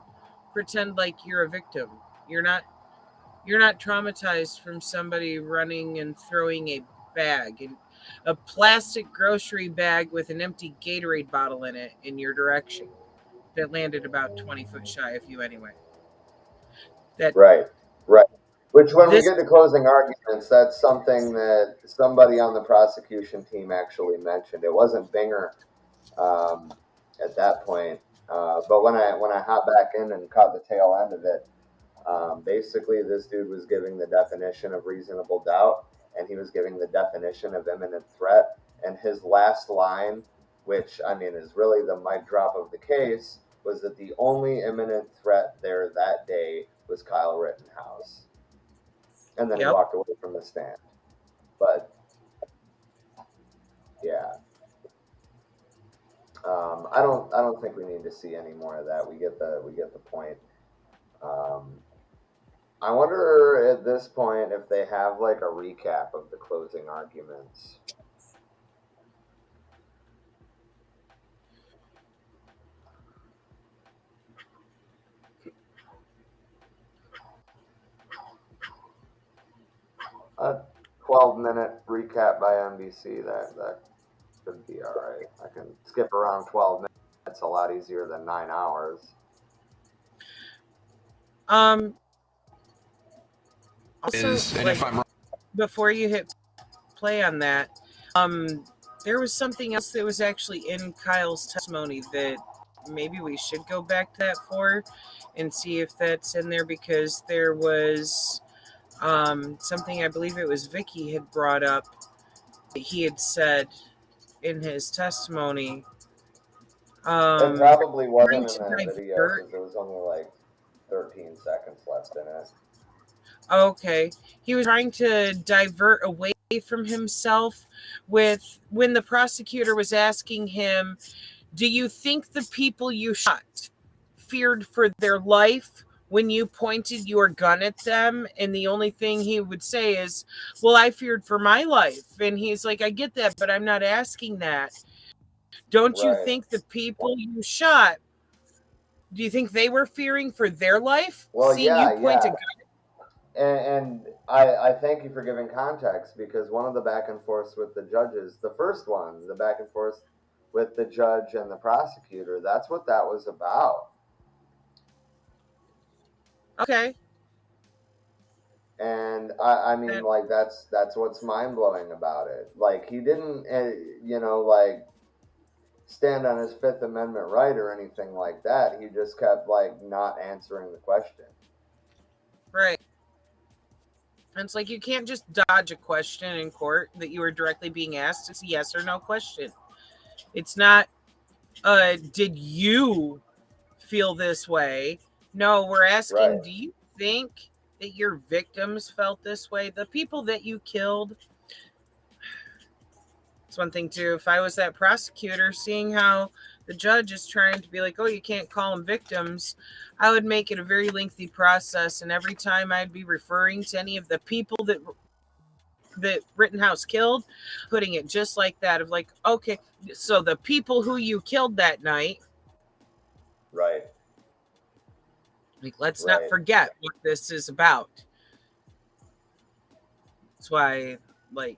pretend like you're a victim. You're not traumatized from somebody running and throwing a bag, a plastic grocery bag with an empty Gatorade bottle in it in your direction. That landed about 20 foot shy of you anyway. Right. Which, when we get to closing arguments, that's something that somebody on the prosecution team actually mentioned. It wasn't Binger at that point, but when I hopped back in and caught the tail end of it, basically this dude was giving the definition of reasonable doubt, and he was giving the definition of imminent threat. And his last line, which I mean is really the mic drop of the case, was that the only imminent threat there that day was Kyle Rittenhouse. And then he walked away from the stand. But yeah, I don't think we need to see any more of that. We get the point. I wonder at this point if they have like a recap of the closing arguments. A 12-minute recap by NBC, that should be all right. I can skip around 12 minutes a lot easier than 9 hours. Also, like, before you hit play on that, there was something else that was actually in Kyle's testimony that maybe we should go back to that for and see if that's in there, because there was something, I believe it was Vicky had brought up, that he had said in his testimony. It probably wasn't in that video because there was only like 13 seconds left in it. Okay. He was trying to divert away from himself with when the prosecutor was asking him, do you think the people you shot feared for their life when you pointed your gun at them? And the only thing he would say is, well, I feared for my life. And he's like, I get that, but I'm not asking that. Don't you think the people you shot, do you think they were fearing for their life? Well, seeing you point a gun? And I thank you for giving context, because one of the back and forths with the judges, the first one, the back and forth with the judge and the prosecutor, that's what that was about. Okay. And I mean, like, that's what's mind-blowing about it. Like, he didn't, like, stand on his Fifth Amendment right or anything like that. He just kept, like, not answering the question. Right. And it's like you can't just dodge a question in court that you are directly being asked. It's a yes or no question. It's not, did you feel this way? No, we're asking, Right. do you think that your victims felt this way? The people that you killed. It's one thing too. If I was that prosecutor, seeing how the judge is trying to be like, oh, you can't call them victims, I would make it a very lengthy process. And every time I'd be referring to any of the people that Rittenhouse killed, putting it just like that of like, okay, so the people who you killed that night, Right. like, let's not forget what this is about. That's why, like,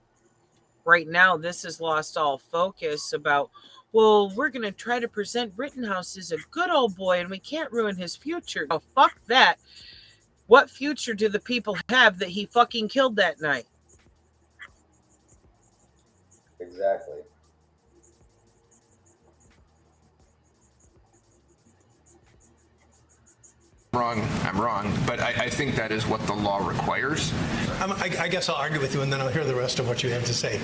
right now, this has lost all focus about, well, we're going to try to present Rittenhouse as a good old boy and we can't ruin his future. Oh, fuck that. What future do the people have that he fucking killed that night? Exactly. I'm wrong, but I think that is what the law requires. I guess I'll argue with you and then I'll hear the rest of what you have to say.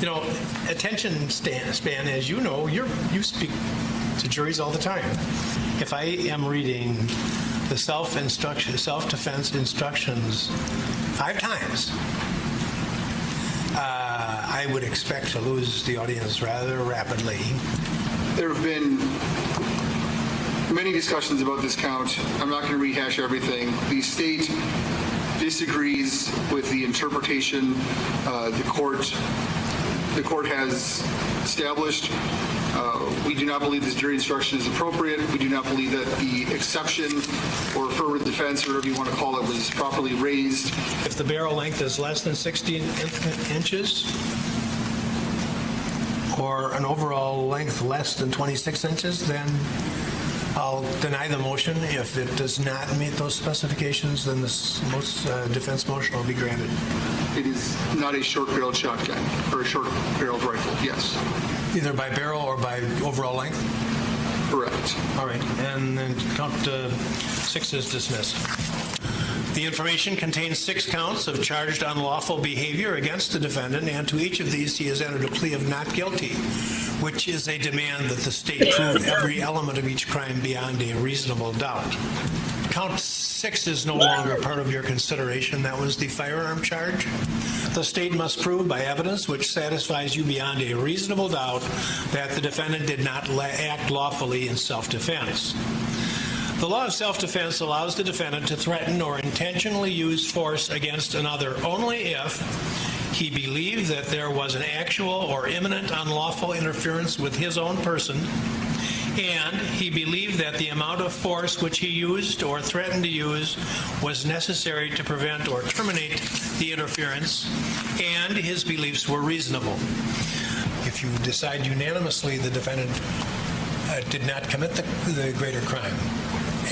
You know, attention span, as you know, you speak to juries all the time. If I am reading the self-defense instructions 5 times, I would expect to lose the audience rather rapidly. There have been many discussions about this count. I'm not going to rehash everything. The state disagrees with the interpretation the court has established. We do not believe this jury instruction is appropriate. We do not believe that the exception or affirmative defense, or whatever you want to call it, was properly raised. If the barrel length is less than 16 inches, or an overall length less than 26 inches, then I'll deny the motion. If it does not meet those specifications, then this defense motion will be granted. It is not a short-barreled shotgun or a short-barreled rifle, yes. Either by barrel or by overall length? Correct. All right, and then count 6 is dismissed. The information contains 6 counts of charged unlawful behavior against the defendant, and to each of these he has entered a plea of not guilty, which is a demand that the state prove every element of each crime beyond a reasonable doubt. Count 6 is no longer part of your consideration. That was the firearm charge. The state must prove by evidence which satisfies you beyond a reasonable doubt that the defendant did not act lawfully in self-defense. The law of self-defense allows the defendant to threaten or intentionally use force against another only if he believed that there was an actual or imminent unlawful interference with his own person, and he believed that the amount of force which he used or threatened to use was necessary to prevent or terminate the interference, and his beliefs were reasonable. If you decide unanimously the defendant did not commit the greater crime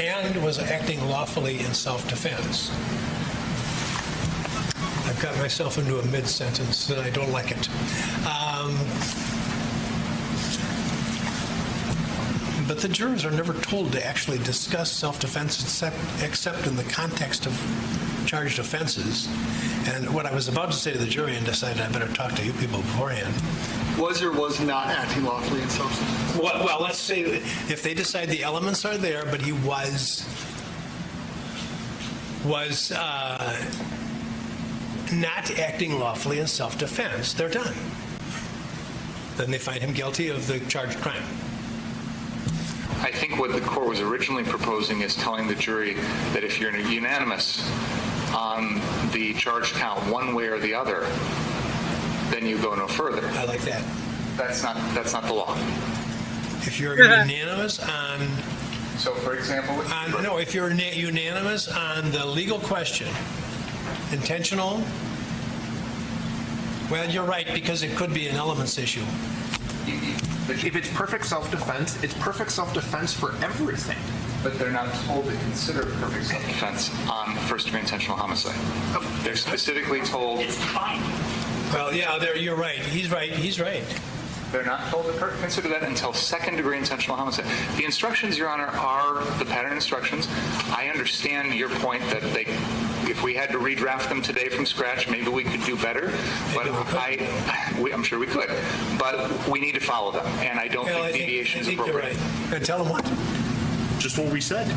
and was acting lawfully in self-defense, I've got myself into a mid-sentence and I don't like it. But the jurors are never told to actually discuss self-defense except in the context of charged offenses. And what I was about to say to the jury and decided I better talk to you people beforehand. Was or was not acting lawfully in self-defense? Well, let's say if they decide the elements are there, but he was not acting lawfully in self-defense, they're done. Then they find him guilty of the charged crime. I think what the court was originally proposing is telling the jury that if you're unanimous on the charge count one way or the other, then you go no further. I like that. That's not the law. If you're unanimous on... So, for example... if you're unanimous on the legal question, intentional, well, you're right, because it could be an elements issue. If it's perfect self-defense, it's perfect self-defense for everything. But they're not told to consider perfect self-defense on first-degree intentional homicide. They're specifically told... It's fine. Well, yeah, you're right. He's right. They're not told to consider that until second-degree intentional homicide. The instructions, Your Honor, are the pattern instructions. I understand your point that if we had to redraft them today from scratch, maybe we could do better. But I'm sure we could. But we need to follow them, and I don't think deviation is appropriate. And tell them what? Just what we said.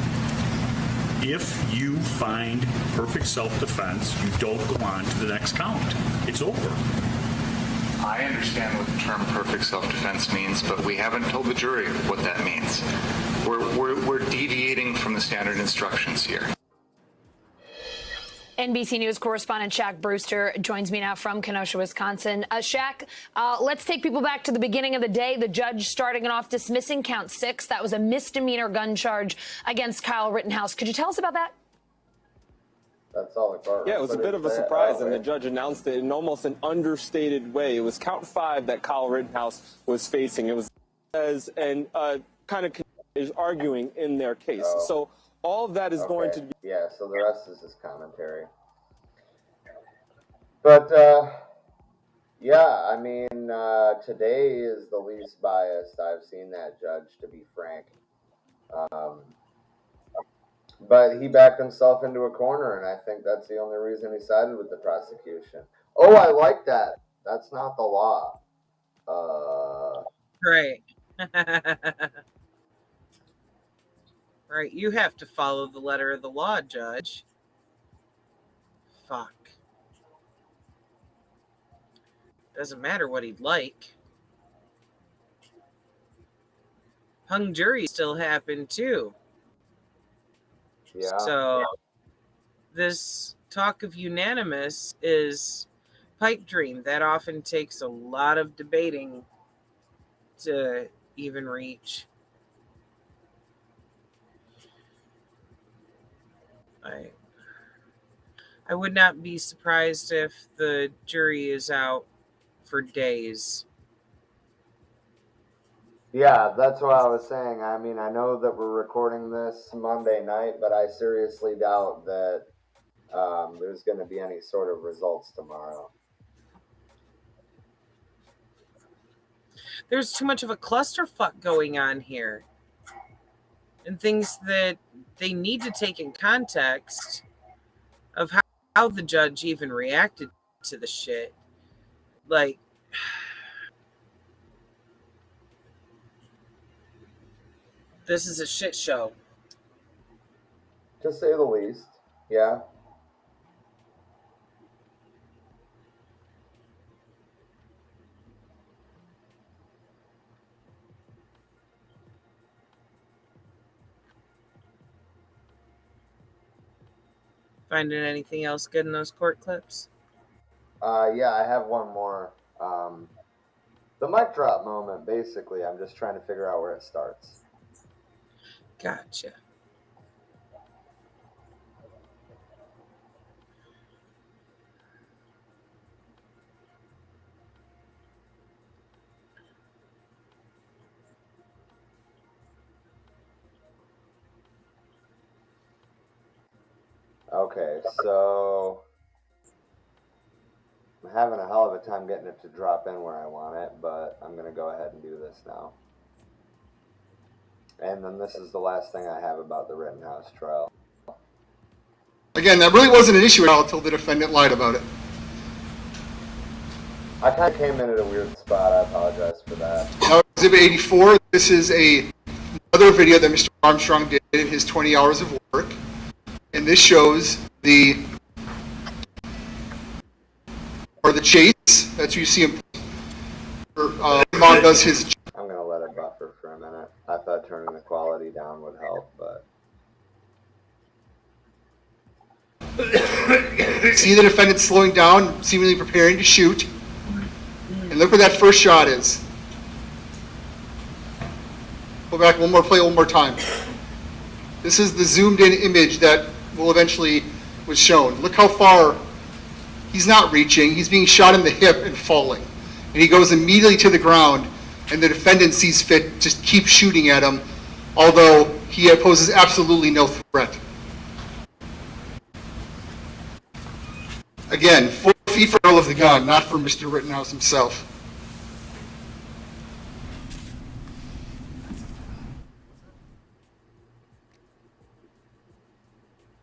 If you find perfect self-defense, you don't go on to the next count. It's over. I understand what the term perfect self-defense means, but we haven't told the jury what that means. We're deviating from the standard instructions here. NBC News correspondent Shaq Brewster joins me now from Kenosha, Wisconsin. Shaq, let's take people back to the beginning of the day. The judge starting it off dismissing count 6. That was a misdemeanor gun charge against Kyle Rittenhouse. Could you tell us about that? That's all it got. Yeah, it was a bit of a surprise, and the judge announced it in almost an understated way. It was count 5 that Kyle Rittenhouse was facing. It was and kind of is arguing in their case. So all of that is going to be... Yeah, so the rest is his commentary. But, yeah, I mean, today is the least biased I've seen that judge, to be frank. But he backed himself into a corner, and I think that's the only reason he sided with the prosecution. Oh, I like that. That's not the law. Right. Right, you have to follow the letter of the law, Judge. Fuck. Doesn't matter what he'd like. Hung jury still happened too. Yeah. So this talk of unanimous is pipe dream. That often takes a lot of debating to even reach. I would not be surprised if the jury is out for days. Yeah, that's what I was saying. I mean, I know that we're recording this Monday night, but I seriously doubt that there's going to be any sort of results tomorrow. There's too much of a clusterfuck going on here. And things that they need to take in context of how the judge even reacted to the shit. Like, this is a shit show. To say the least, yeah. Finding anything else good in those court clips? Yeah, I have one more. The mic drop moment, basically, I'm just trying to figure out where it starts. Gotcha. Okay, so I'm having a hell of a time getting it to drop in where I want it, but I'm going to go ahead and do this now. And then this is the last thing I have about the Rittenhouse trial. Again, that really wasn't an issue at all until the defendant lied about it. I kind of came in at a weird spot. I apologize for that. Now, Exhibit 84, this is another video that Mr. Armstrong did in his 20 hours of work. And this shows the chase. That's you see him. Ahmaud does his. I'm gonna let it buffer for a minute. I thought turning the quality down would help, but. See the defendant slowing down, seemingly preparing to shoot. And look where that first shot is. Go back one more, play it one more time. This is the zoomed in image that will eventually was shown. Look how far he's not reaching. He's being shot in the hip and falling. And he goes immediately to the ground, and the defendant sees fit to keep shooting at him, although he poses absolutely no threat. Again, 4 feet for all of the gun, not for Mr. Rittenhouse himself.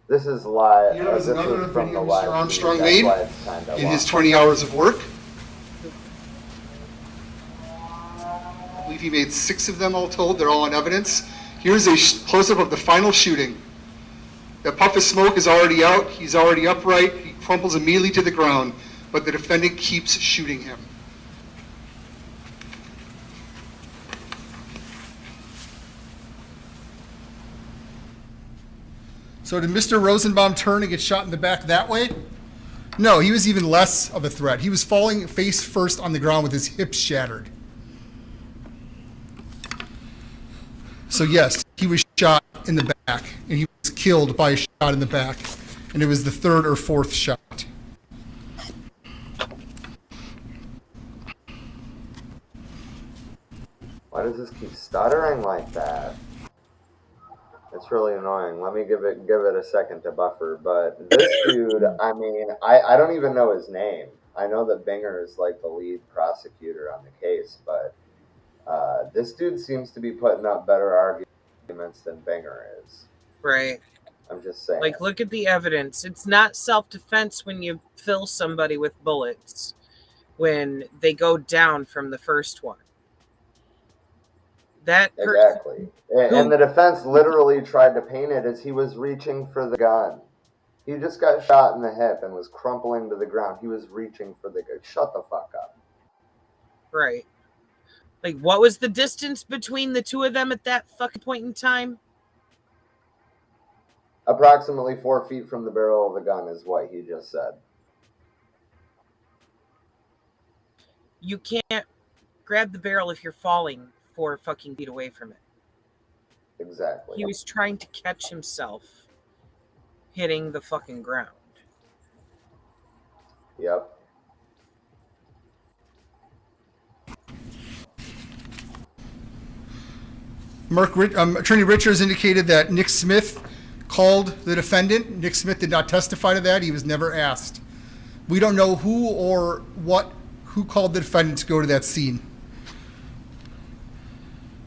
This is live. Here is this another is from video the Mr. live Armstrong feed. made That's why it's kinda in his long. 20 hours of work. I believe he made 6 of them all told. They're all on evidence. Here's a close-up of the final shooting. The puff of smoke is already out. He's already upright. He crumples immediately to the ground, but the defendant keeps shooting him. So did Mr. Rosenbaum turn and get shot in the back that way? No, he was even less of a threat. He was falling face first on the ground with his hips shattered. So yes, he was shot in the back, and he was killed by a shot in the back, and it was the 3rd or 4th shot. Why does this keep stuttering like that? It's really annoying. Let me give it a second to buffer. But this dude, I mean, I don't even know his name. I know that Binger is like the lead prosecutor on the case, but this dude seems to be putting up better arguments than Binger is. Right. I'm just saying. Like, look at the evidence. It's not self-defense when you fill somebody with bullets when they go down from the first one. That exactly. And the defense literally tried to paint it as he was reaching for the gun. He just got shot in the hip and was crumpling to the ground. He was reaching for the gun. Shut the fuck up. Right. Like, what was the distance between the two of them at that fucking point in time? Approximately 4 feet from the barrel of the gun is what he just said. You can't grab the barrel if you're falling 4 fucking feet away from it. Exactly. He was trying to catch himself hitting the fucking ground. Yep. Attorney Richards indicated that Nick Smith called the defendant. Nick Smith did not testify to that. He was never asked. We don't know who or who called the defendant to go to that scene.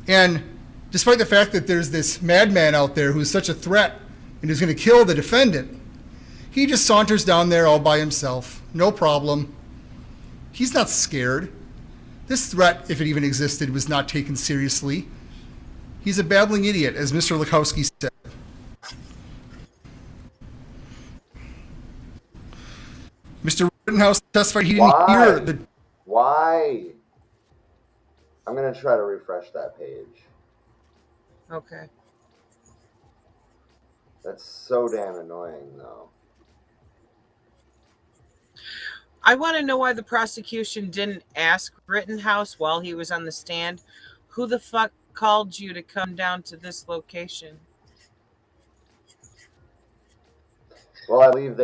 And despite the fact that there's this madman out there who's such a threat and who's going to kill the defendant, he just saunters down there all by himself. No problem. He's not scared. This threat, if it even existed, was not taken seriously. He's a babbling idiot, as Mr. Lukowski said. Mr. Rittenhouse testified he didn't hear the... Why? I'm going to try to refresh that page. Okay. That's so damn annoying, though. I want to know why the prosecution didn't ask Rittenhouse while he was on the stand, who the fuck called you to come down to this location? Well, I believe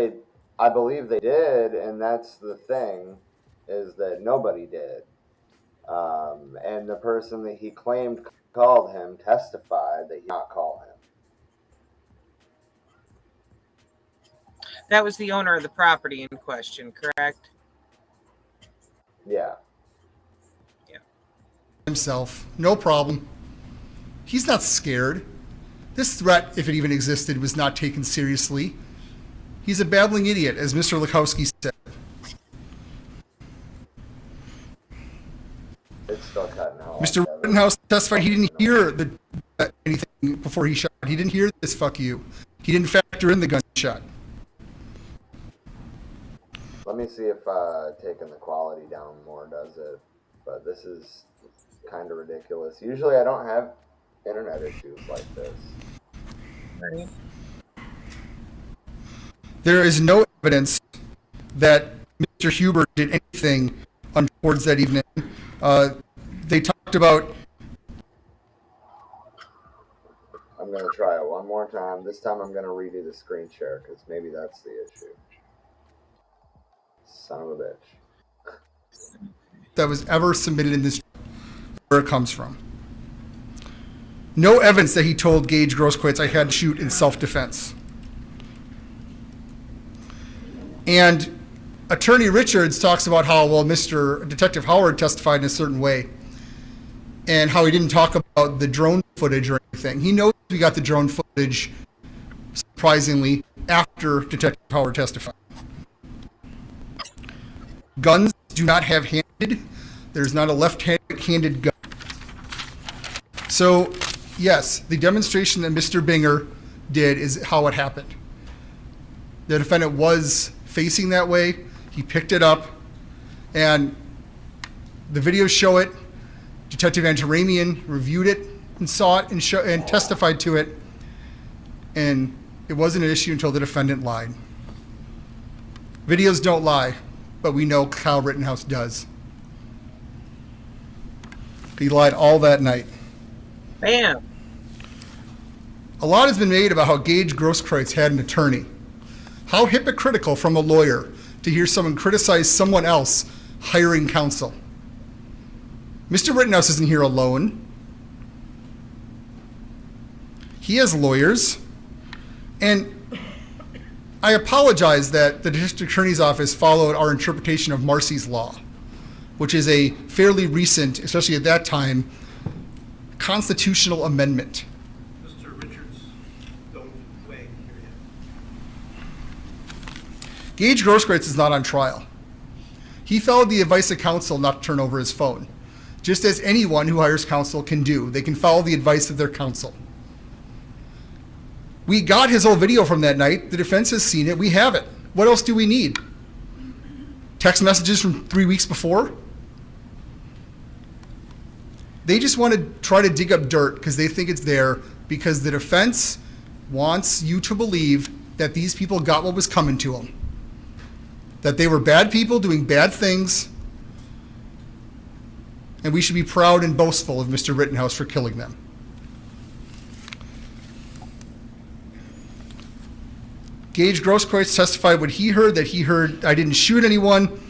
they did, and that's the thing, is that nobody did. And the person that he claimed called him testified that he did not call him. That was the owner of the property in question, correct? Yeah. Yeah. Himself, no problem. He's not scared. This threat, if it even existed, was not taken seriously. He's a babbling idiot, as Mr. Lukowski said. It's still cutting out. Mr. Rittenhouse testified he didn't hear anything before he shot. He didn't hear this "fuck you." He didn't factor in the gunshot. Let me see if taking the quality down more does it. But this is kind of ridiculous. Usually I don't have internet issues like this. Right. There is no evidence that Mr. Huber did anything towards that evening. They talked about... I'm going to try it one more time. This time I'm going to redo the screen share because maybe that's the issue. Son of a bitch. That was ever submitted in this, where it comes from. No evidence that he told Gage Grosskreutz I had to shoot in self-defense. And Attorney Richards talks about how, well, Mr. Detective Howard testified in a certain way and how he didn't talk about the drone footage or anything. He knows we got the drone footage surprisingly, after Detective Howard testified. Guns do not have handed. There's not a left-handed gun. So, yes, the demonstration that Mr. Binger did is how it happened. The defendant was facing that way. He picked it up, and the videos show it. Detective Antaramian reviewed it and saw it and testified to it, and it wasn't an issue until the defendant lied. Videos don't lie, but we know Kyle Rittenhouse does. He lied all that night. Bam. A lot has been made about how Gage Grosskreutz had an attorney. How hypocritical from a lawyer to hear someone criticize someone else hiring counsel. Mr. Rittenhouse isn't here alone. He has lawyers. And I apologize that the district attorney's office followed our interpretation of Marcy's Law, which is a fairly recent, especially at that time, constitutional amendment. Mr. Richards, don't wait here yet. Gage Grosskreutz is not on trial. He followed the advice of counsel not to turn over his phone, just as anyone who hires counsel can do. They can follow the advice of their counsel. We got his whole video from that night. The defense has seen it. We have it. What else do we need? Text messages from 3 weeks before? They just want to try to dig up dirt because they think it's there, because the defense wants you to believe that these people got what was coming to them. That they were bad people doing bad things, and we should be proud and boastful of Mr. Rittenhouse for killing them. Gage Grosskreutz testified what he heard, that he heard, I didn't shoot anyone,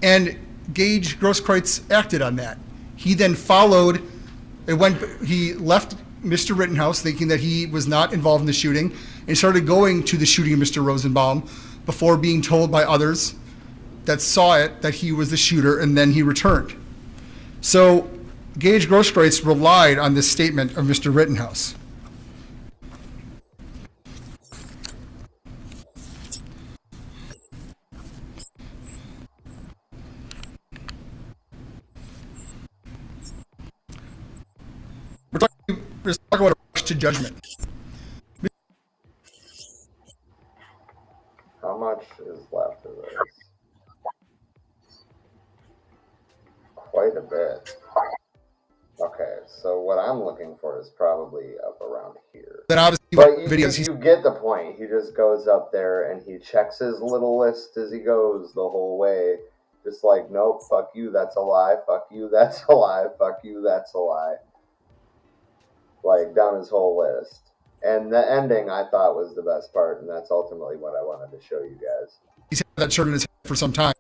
and Gage Grosskreutz acted on that. He then followed, he left Mr. Rittenhouse thinking that he was not involved in the shooting, and started going to the shooting of Mr. Rosenbaum before being told by others that saw it that he was the shooter, and then he returned. So Gage Grosskreutz relied on this statement of Mr. Rittenhouse. We're talking about a rush to judgment. How much is left of this? Quite a bit. Okay, so what I'm looking for is probably up around here. Then obviously, but videos. You get the point. He just goes up there and he checks his little list as he goes the whole way. Just like, nope, fuck you, that's a lie. Fuck you, that's a lie. Fuck you, that's a lie. Like, down his whole list. And the ending I thought was the best part, and that's ultimately what I wanted to show you guys. He's had that shirt in his head for some time.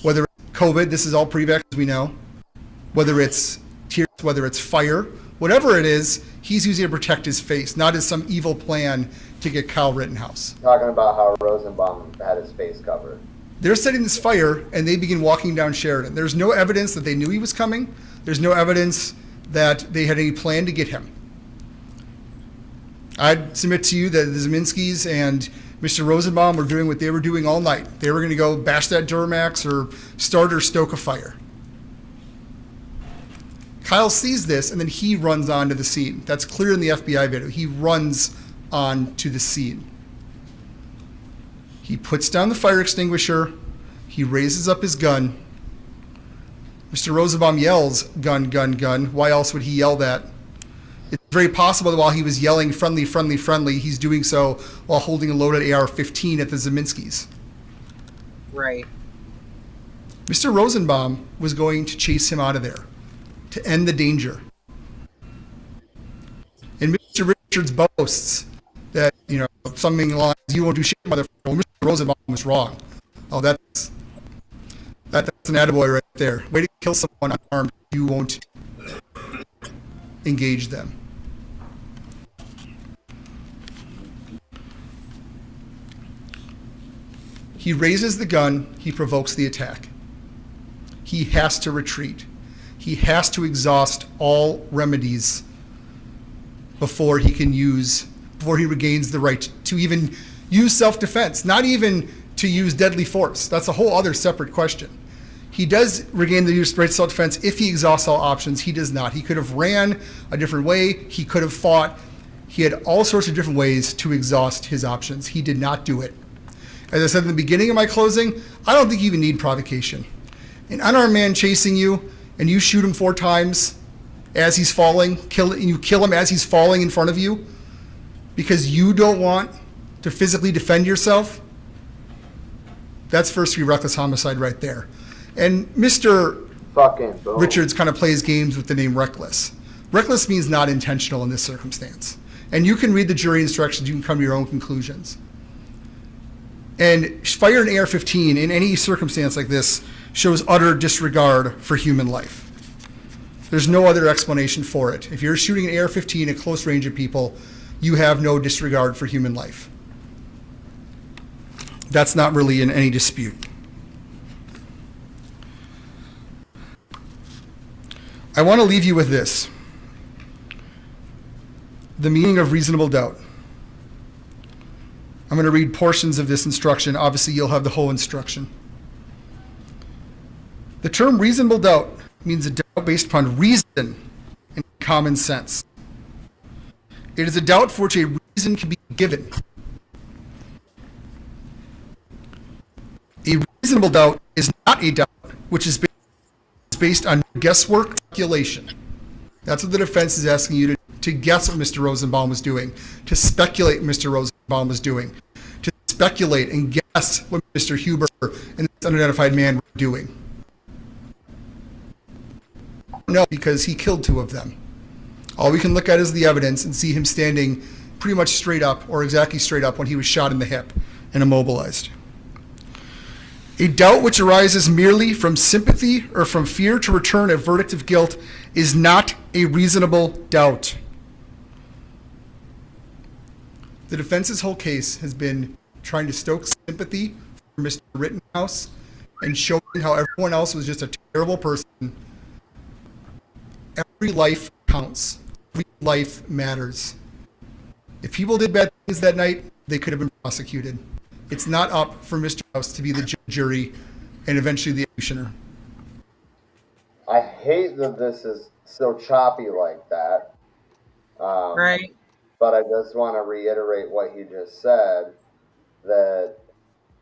Whether it's COVID, this is all pre-vax, as we know. Whether it's tears, whether it's fire, whatever it is, he's using it to protect his face, not as some evil plan to get Kyle Rittenhouse. Talking about how Rosenbaum had his face covered. They're setting this fire, and they begin walking down Sheridan. There's no evidence that they knew he was coming. There's no evidence that they had any plan to get him. I'd submit to you that the Zeminskis and Mr. Rosenbaum were doing what they were doing all night. They were going to go bash that Duramax or start or stoke a fire. Kyle sees this, and then he runs onto the scene. That's clear in the FBI video. He runs onto the scene. He puts down the fire extinguisher. He raises up his gun. Mr. Rosenbaum yells, "Gun, gun, gun." Why else would he yell that? It's very possible that while he was yelling friendly, friendly, friendly, he's doing so while holding a loaded AR-15 at the Zeminskis. Right. Mr. Rosenbaum was going to chase him out of there to end the danger. And Mr. Richards boasts that, something along you won't do shit, motherfucker. Well, Mr. Rosenbaum was wrong. Oh, that's an attaboy right there. Way to kill someone unarmed. You won't engage them. He raises the gun. He provokes the attack. He has to retreat. He has to exhaust all remedies before he can use before he regains the right to even use self-defense, not even to use deadly force. That's a whole other separate question. He does regain the right to self-defense if he exhausts all options. He does not. He could have ran a different way. He could have fought. He had all sorts of different ways to exhaust his options. He did not do it. As I said in the beginning of my closing, I don't think you even need provocation. An unarmed man chasing you, and you shoot him 4 times as he's falling, and you kill him as he's falling in front of you because you don't want to physically defend yourself, that's first-degree reckless homicide right there. And Mr. Richards kind of plays games with the name reckless. Reckless means not intentional in this circumstance. And you can read the jury instructions, you can come to your own conclusions. And fire an AR-15 in any circumstance like this shows utter disregard for human life. There's no other explanation for it. If you're shooting an AR-15 at close range of people, you have no disregard for human life. That's not really in any dispute. I want to leave you with this. The meaning of reasonable doubt. I'm going to read portions of this instruction. Obviously, you'll have the whole instruction. The term reasonable doubt means a doubt based upon reason and common sense. It is a doubt for which a reason can be given. A reasonable doubt is not a doubt which is based on guesswork, speculation. That's what the defense is asking you to guess what Mr. Rosenbaum was doing, to speculate what Mr. Rosenbaum was doing, to speculate and guess what Mr. Huber and this unidentified man were doing. No, because he killed 2 of them. All we can look at is the evidence and see him standing pretty much straight up, or exactly straight up, when he was shot in the hip and immobilized. A doubt which arises merely from sympathy or from fear to return a verdict of guilt is not a reasonable doubt. The defense's whole case has been trying to stoke sympathy for Mr. Rittenhouse and showing how everyone else was just a terrible person. Every life counts. Every life matters. If people did bad things that night, they could have been prosecuted. It's not up for Mr. House to be the jury and eventually the executioner. I hate that this is so choppy like that. Right. But I just want to reiterate what he just said, that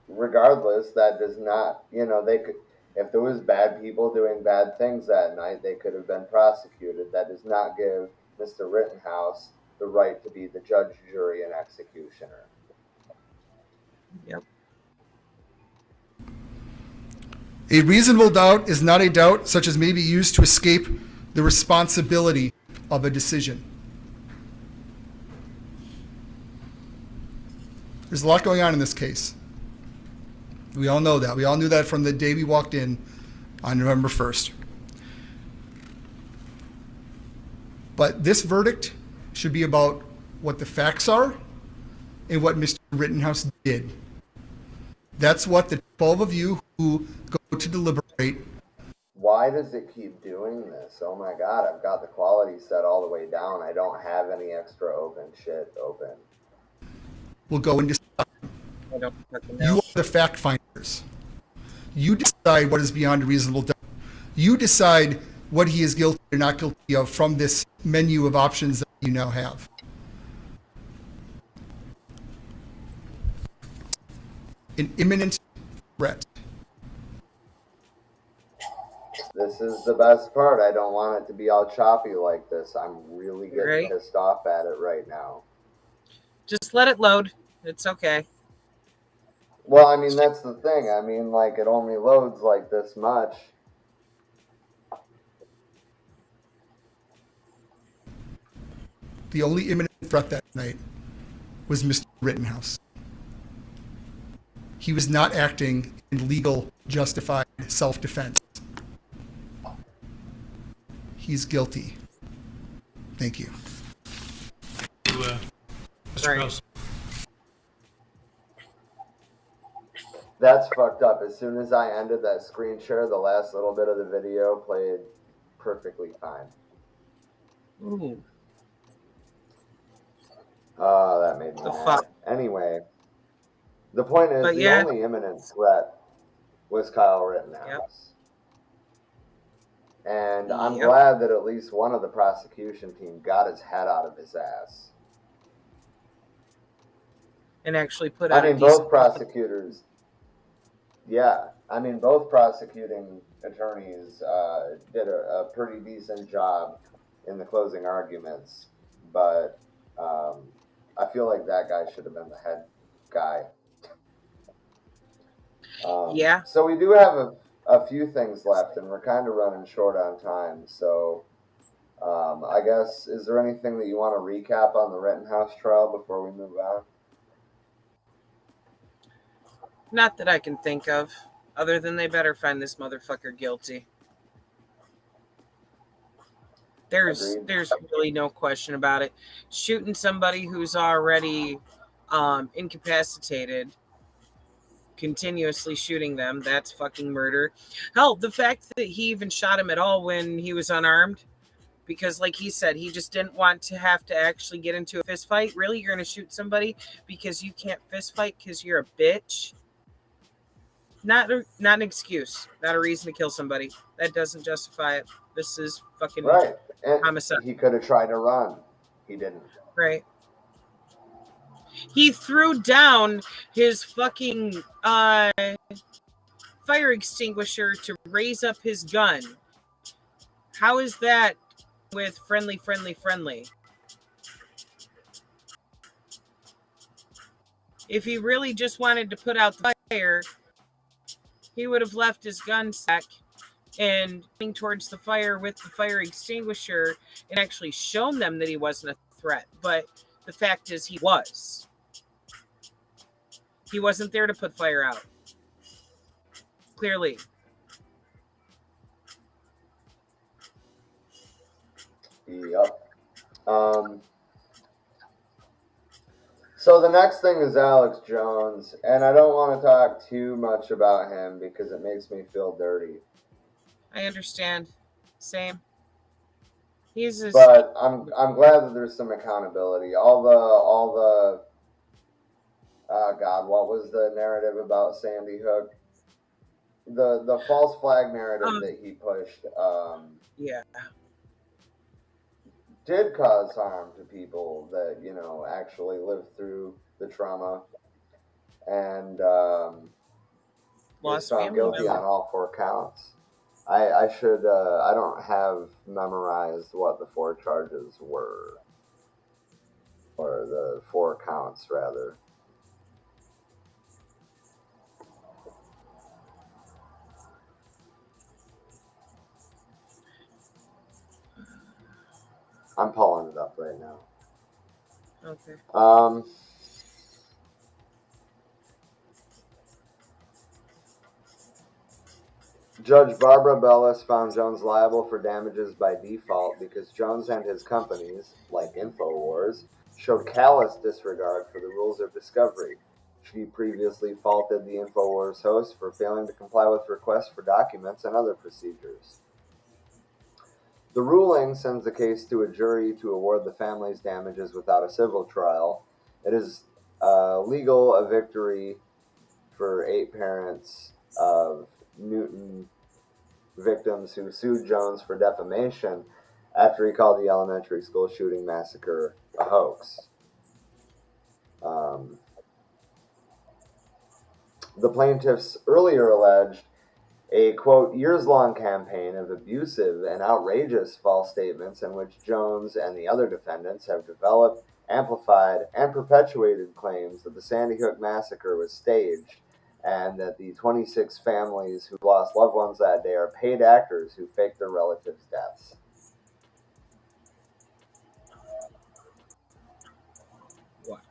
regardless, that does not, they could, if there was bad people doing bad things that night, they could have been prosecuted. That does not give Mr. Rittenhouse the right to be the judge, jury, and executioner. Yep. A reasonable doubt is not a doubt such as may be used to escape the responsibility of a decision. There's a lot going on in this case. We all know that. We all knew that from the day we walked in on November 1st. But this verdict should be about what the facts are and what Mr. Rittenhouse did. That's what the 12 of you who go to deliberate. Why does it keep doing this? Oh my God, I've got the quality set all the way down. I don't have any extra open shit open. Will go and decide. You are the fact finders. You decide what is beyond a reasonable doubt. You decide what he is guilty or not guilty of from this menu of options that you now have. An imminent threat. This is the best part. I don't want it to be all choppy like this. I'm really getting pissed off at it right now. Just let it load. It's okay. Well, I mean, that's the thing. I mean, like, it only loads like this much. The only imminent threat that night was Mr. Rittenhouse. He was not acting in legal, justified self-defense. He's guilty. Thank you. Right. That's fucked up. As soon as I ended that screen share, the last little bit of the video played perfectly fine. Ooh. Oh, that made me The mad. fuck. Anyway, the point is, But the yeah. only imminent threat was Kyle Rittenhouse. Yep. And I'm Yep. glad that at least one of the prosecution team got his head out of his ass. And actually put I out mean, a both decent prosecutors. Yeah, I mean, both prosecuting attorneys did a pretty decent job in the closing arguments, but I feel like that guy should have been the head guy. Yeah. So we do have a few things left, and we're kind of running short on time. So I guess, is there anything that you want to recap on the Rittenhouse trial before we move on? Not that I can think of, other than they better find this motherfucker guilty. There's really no question about it. Shooting somebody who's already incapacitated, continuously shooting them, that's fucking murder. Hell, the fact that he even shot him at all when he was unarmed, because like he said, he just didn't want to have to actually get into a fist fight. Really? You're going to shoot somebody because you can't fist fight because you're a bitch? Not an excuse, not a reason to kill somebody. That doesn't justify it. This is fucking right. And homicide. he could have tried to run. He didn't. Right. He threw down his fucking fire extinguisher to raise up his gun. How is that with friendly? If he really just wanted to put out the fire, he would have left his gun sack and going towards the fire with the fire extinguisher and actually shown them that he wasn't a threat. But the fact is he was. He wasn't there to put fire out. Clearly. Yep. So the next thing is Alex Jones, and I don't want to talk too much about him because it makes me feel dirty. I understand. Same. But I'm glad that there's some accountability. All the oh God, what was the narrative about Sandy Hook? The false flag narrative that he pushed. Yeah. Did cause harm to people that, you know, actually lived through the trauma, and was found guilty on all 4 counts. I should I don't have memorized what the 4 charges were, or the 4 counts rather. I'm pulling it up right now. Okay. Judge Barbara Bellis found Jones liable for damages by default because Jones and his companies, like InfoWars, showed callous disregard for the rules of discovery. She previously faulted the InfoWars host for failing to comply with requests for documents and other procedures. The ruling sends the case to a jury to award the family's damages without a civil trial. It is legal a victory for 8 parents of Newton victims who sued Jones for defamation after he called the elementary school shooting massacre a hoax. The plaintiffs earlier alleged a, quote, years-long campaign of abusive and outrageous false statements in which Jones and the other defendants have developed, amplified, and perpetuated claims that the Sandy Hook massacre was staged and that the 26 families who lost loved ones that day are paid actors who faked their relatives' deaths. What?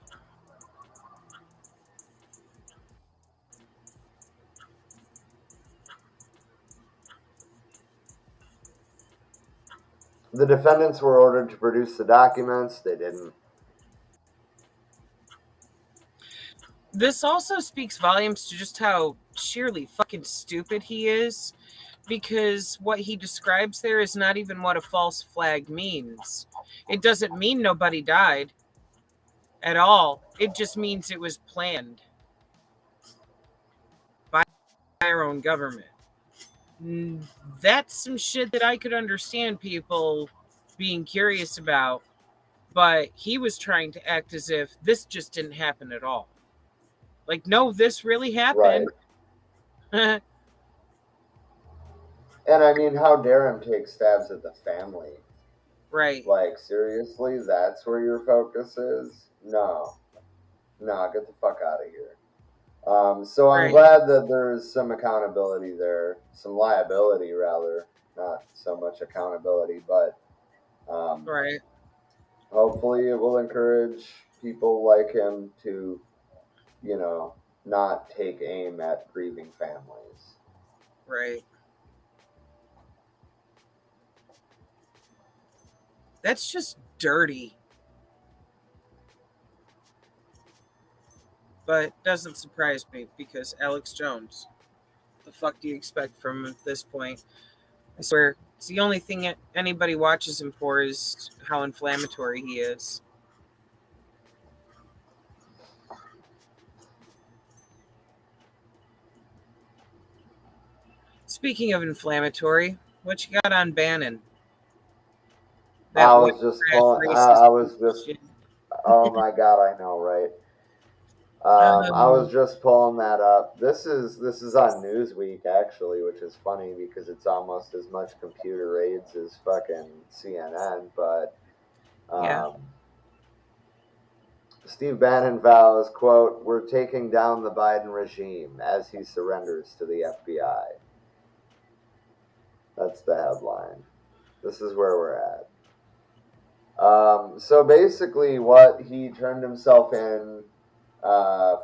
The defendants were ordered to produce the documents. They didn't. This also speaks volumes to just how sheerly fucking stupid he is, because what he describes there is not even what a false flag means. It doesn't mean nobody died. at all. It just means it was planned by our own government. That's some shit that I could understand people being curious about, but he was trying to act as if this just didn't happen at all. Like, no, this really happened. Right. And I mean, how dare him take stabs at the family? Right. Like, seriously, that's where your focus is? No. No, get the fuck out of here. So I'm Right. glad that there's some accountability there, some liability rather, not so much accountability, but Right. hopefully it will encourage people like him to, you know, not take aim at grieving families. Right. That's just dirty. But doesn't surprise me because Alex Jones. The fuck do you expect from him at this point? I swear, it's the only thing anybody watches him for is how inflammatory he is. Speaking of inflammatory, what you got on Bannon? That I white was just trash pulling. racist I was just. shit. Oh my god! I know, right? I was just pulling that up. This is on Newsweek actually, which is funny because it's almost as much computer aids as fucking CNN. But Yeah. Steve Bannon vows, quote, "We're taking down the Biden regime" as he surrenders to the FBI. That's the headline. This is where we're at. So basically, what he turned himself in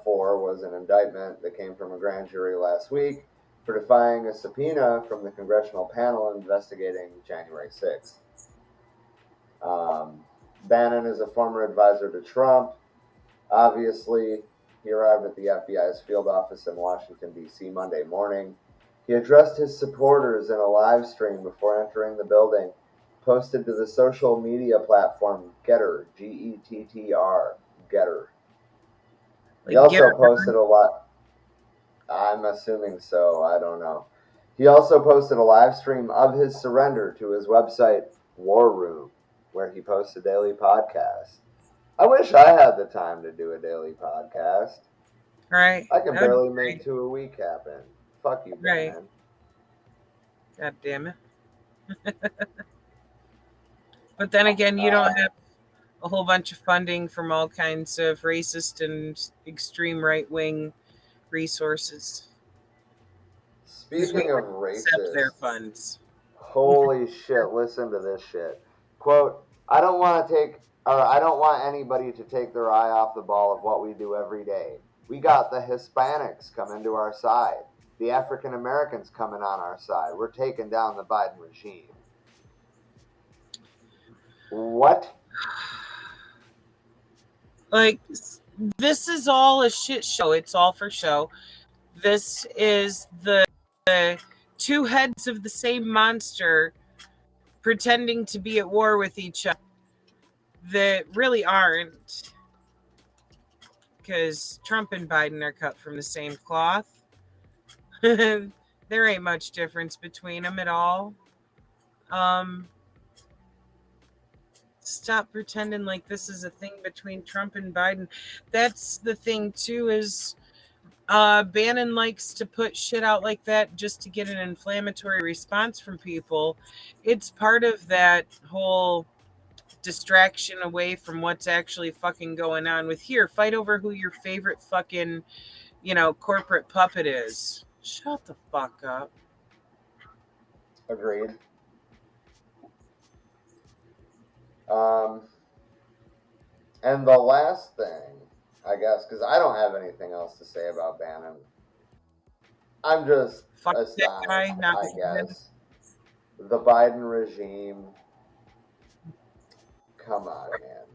for was an indictment that came from a grand jury last week for defying a subpoena from the congressional panel investigating January 6th. Bannon is a former advisor to Trump. Obviously, he arrived at the FBI's field office in Washington, D.C. Monday morning. He addressed his supporters in a live stream before entering the building, posted to the social media platform Getter, Gettr, Getter. He also posted a lot. I'm assuming so. I don't know. He also posted a live stream of his surrender to his website, War Room, where he posts a daily podcast. I wish I had the time to do a daily podcast. Right. I can barely make 2 a week happen. Fuck you, Right. Bannon. God damn it. But then again, you don't have a whole bunch of funding from all kinds of racist and extreme right-wing resources. Speaking of Accept their racist, funds. holy shit, listen to this shit. Quote, I don't want anybody to take their eye off the ball of what we do every day. We got the Hispanics coming to our side. The African Americans coming on our side. We're taking down the Biden regime. What? Like, this is all a shit show. It's all for show. This is the two heads of the same monster pretending to be at war with each other that really aren't, because Trump and Biden are cut from the same cloth. There ain't much difference between them at all. Stop pretending like this is a thing between Trump and Biden. That's the thing too, is Bannon likes to put shit out like that just to get an inflammatory response from people. It's part of that whole distraction away from what's actually fucking going on with here. Fight over who your favorite fucking, corporate puppet is. Shut the fuck up. Agreed. And the last thing, I guess, because I don't have anything else to say about Bannon. I'm just astonished, I guess. The Biden regime. Come on, man.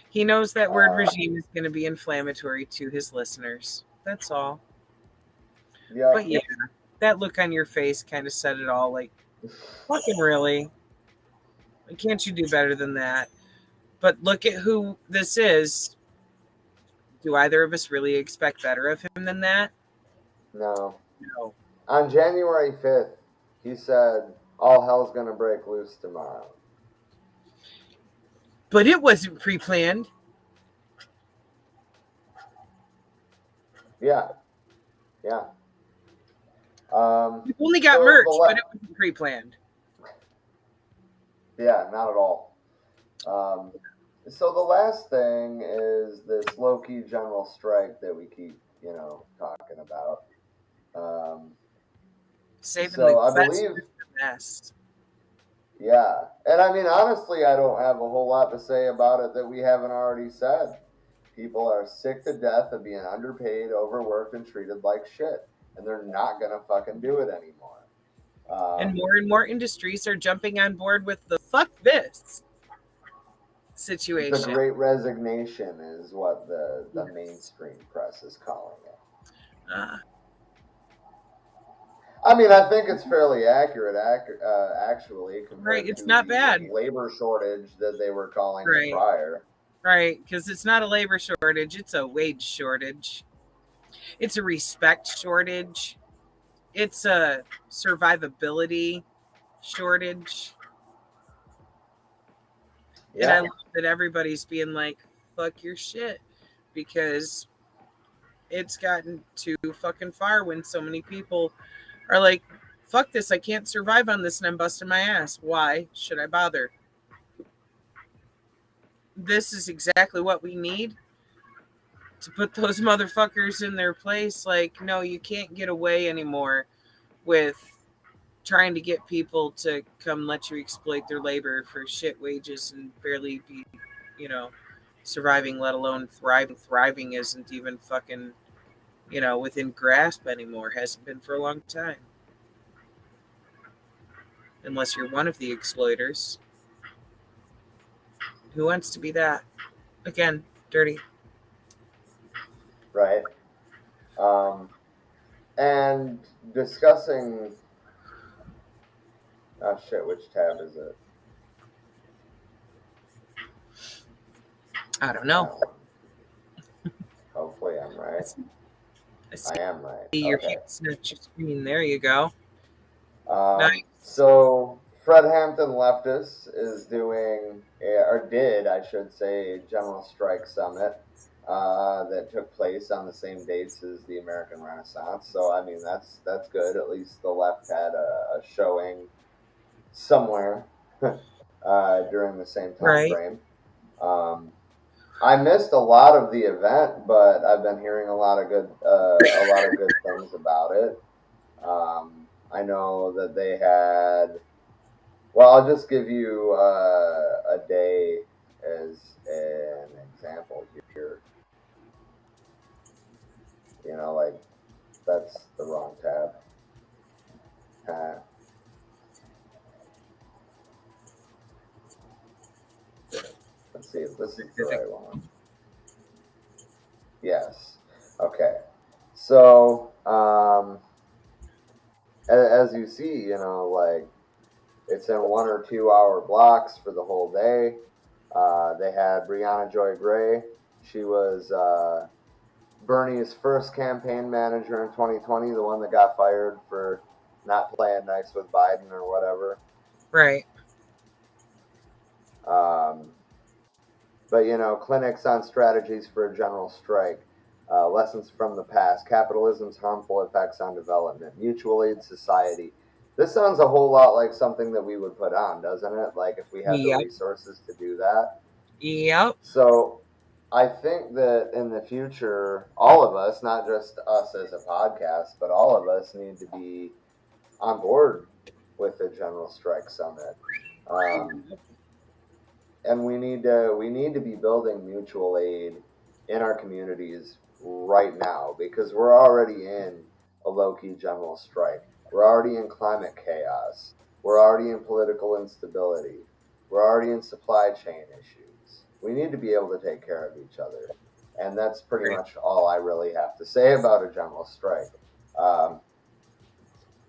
He knows that word regime is going to be inflammatory to his listeners. That's all. Yeah. But yeah, that look on your face kind of said it all. Like, fucking really? Can't you do better than that? But look at who this is. Do either of us really expect better of him than that? No. No. On January 5th, he said, all hell's going to break loose tomorrow. But it wasn't pre-planned. Yeah. Yeah. We only got merch, but it wasn't pre-planned. Yeah, not at all. So the last thing is this low-key general strike that we keep, talking about. Saving so the I best believe, with the best. yeah. And I mean, honestly, I don't have a whole lot to say about it that we haven't already said. People are sick to death of being underpaid, overworked, and treated like shit. And they're not going to fucking do it anymore. And more industries are jumping on board with the fuck this situation. The great resignation is what the mainstream press is calling it. I mean, I think it's fairly accurate, actually, compared it's to not the bad. labor shortage that they were calling it prior. Right, because it's not a labor shortage, it's a wage shortage. It's a respect shortage. It's a survivability shortage. Yeah. And I love that everybody's being like, fuck your shit, because it's gotten too fucking far when so many people are like, fuck this, I can't survive on this and I'm busting my ass. Why should I bother? This is exactly what we need to put those motherfuckers in their place. Like, no, you can't get away anymore with trying to get people to come let you exploit their labor for shit wages and barely be, surviving, let alone thriving. Thriving isn't even fucking, within grasp anymore. Hasn't been for a long time. Unless you're one of the exploiters. Who wants to be that? Again, dirty. Right. And discussing... Oh, shit, which tab is it? I don't know. Hopefully I'm right. I am right. Your hands at your screen. There you go. Nice. So Fred Hampton Leftist is doing, or did, I should say, a General Strike Summit that took place on the same dates as the American Renaissance. So I mean, that's good. At least the left had a showing somewhere during the same time frame. I missed a lot of the event, but I've been hearing a lot of good things about it. I know that they had. Well, I'll just give you a day as an example here. Like that's the wrong tab. Let's see if this is the right one. Yes. Okay. So, as you see, like it's in 1 or 2 hour blocks for the whole day. They had Brianna Joy Gray. She was Bernie's first campaign manager in 2020, the one that got fired for not playing nice with Biden or whatever. Right. But, clinics on strategies for a general strike, lessons from the past, capitalism's harmful effects on development, mutual aid society. This sounds a whole lot like something that we would put on, doesn't it? Like if we had the resources to do that. Yep. So I think that in the future, all of us, not just us as a podcast, but all of us need to be on board with the General Strike Summit. And we need to be building mutual aid in our communities right now, because we're already in a low-key general strike. We're already in climate chaos. We're already in political instability. We're already in supply chain issues. We need to be able to take care of each other. And that's pretty much all I really have to say about a general strike.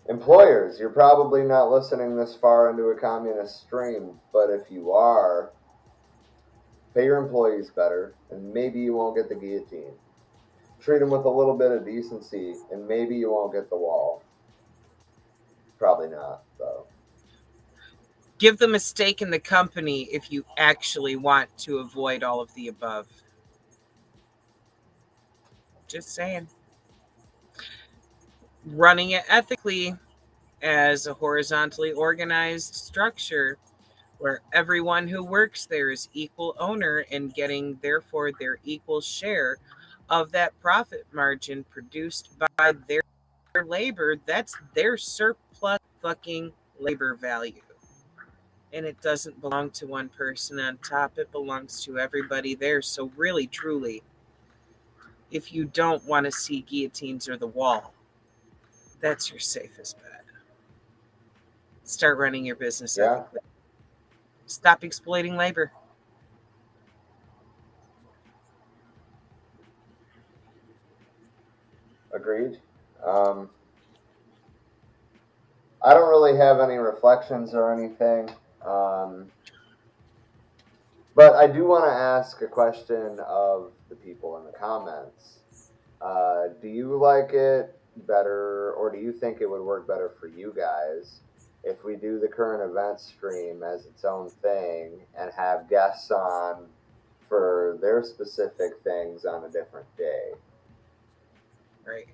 Employers, you're probably not listening this far into a communist stream, but if you are, Pay your employees better, and maybe you won't get the guillotine. Treat them with a little bit of decency, and maybe you won't get the wall. Probably not, though. Give them a stake in the company if you actually want to avoid all of the above. Just saying. Running it ethically as a horizontally organized structure where everyone who works there is equal owner and getting, therefore, their equal share of that profit margin produced by their labor. That's their surplus fucking labor value. And it doesn't belong to one person on top. It belongs to everybody there. So really, truly, if you don't want to see guillotines or the wall, that's your safest bet. Start running your business ethically. Stop exploiting labor. Agreed. I don't really have any reflections or anything. But I do want to ask a question of the people in the comments. Do you like it better, or do you think it would work better for you guys if we do the current event stream as its own thing and have guests on for their specific things on a different day? Right.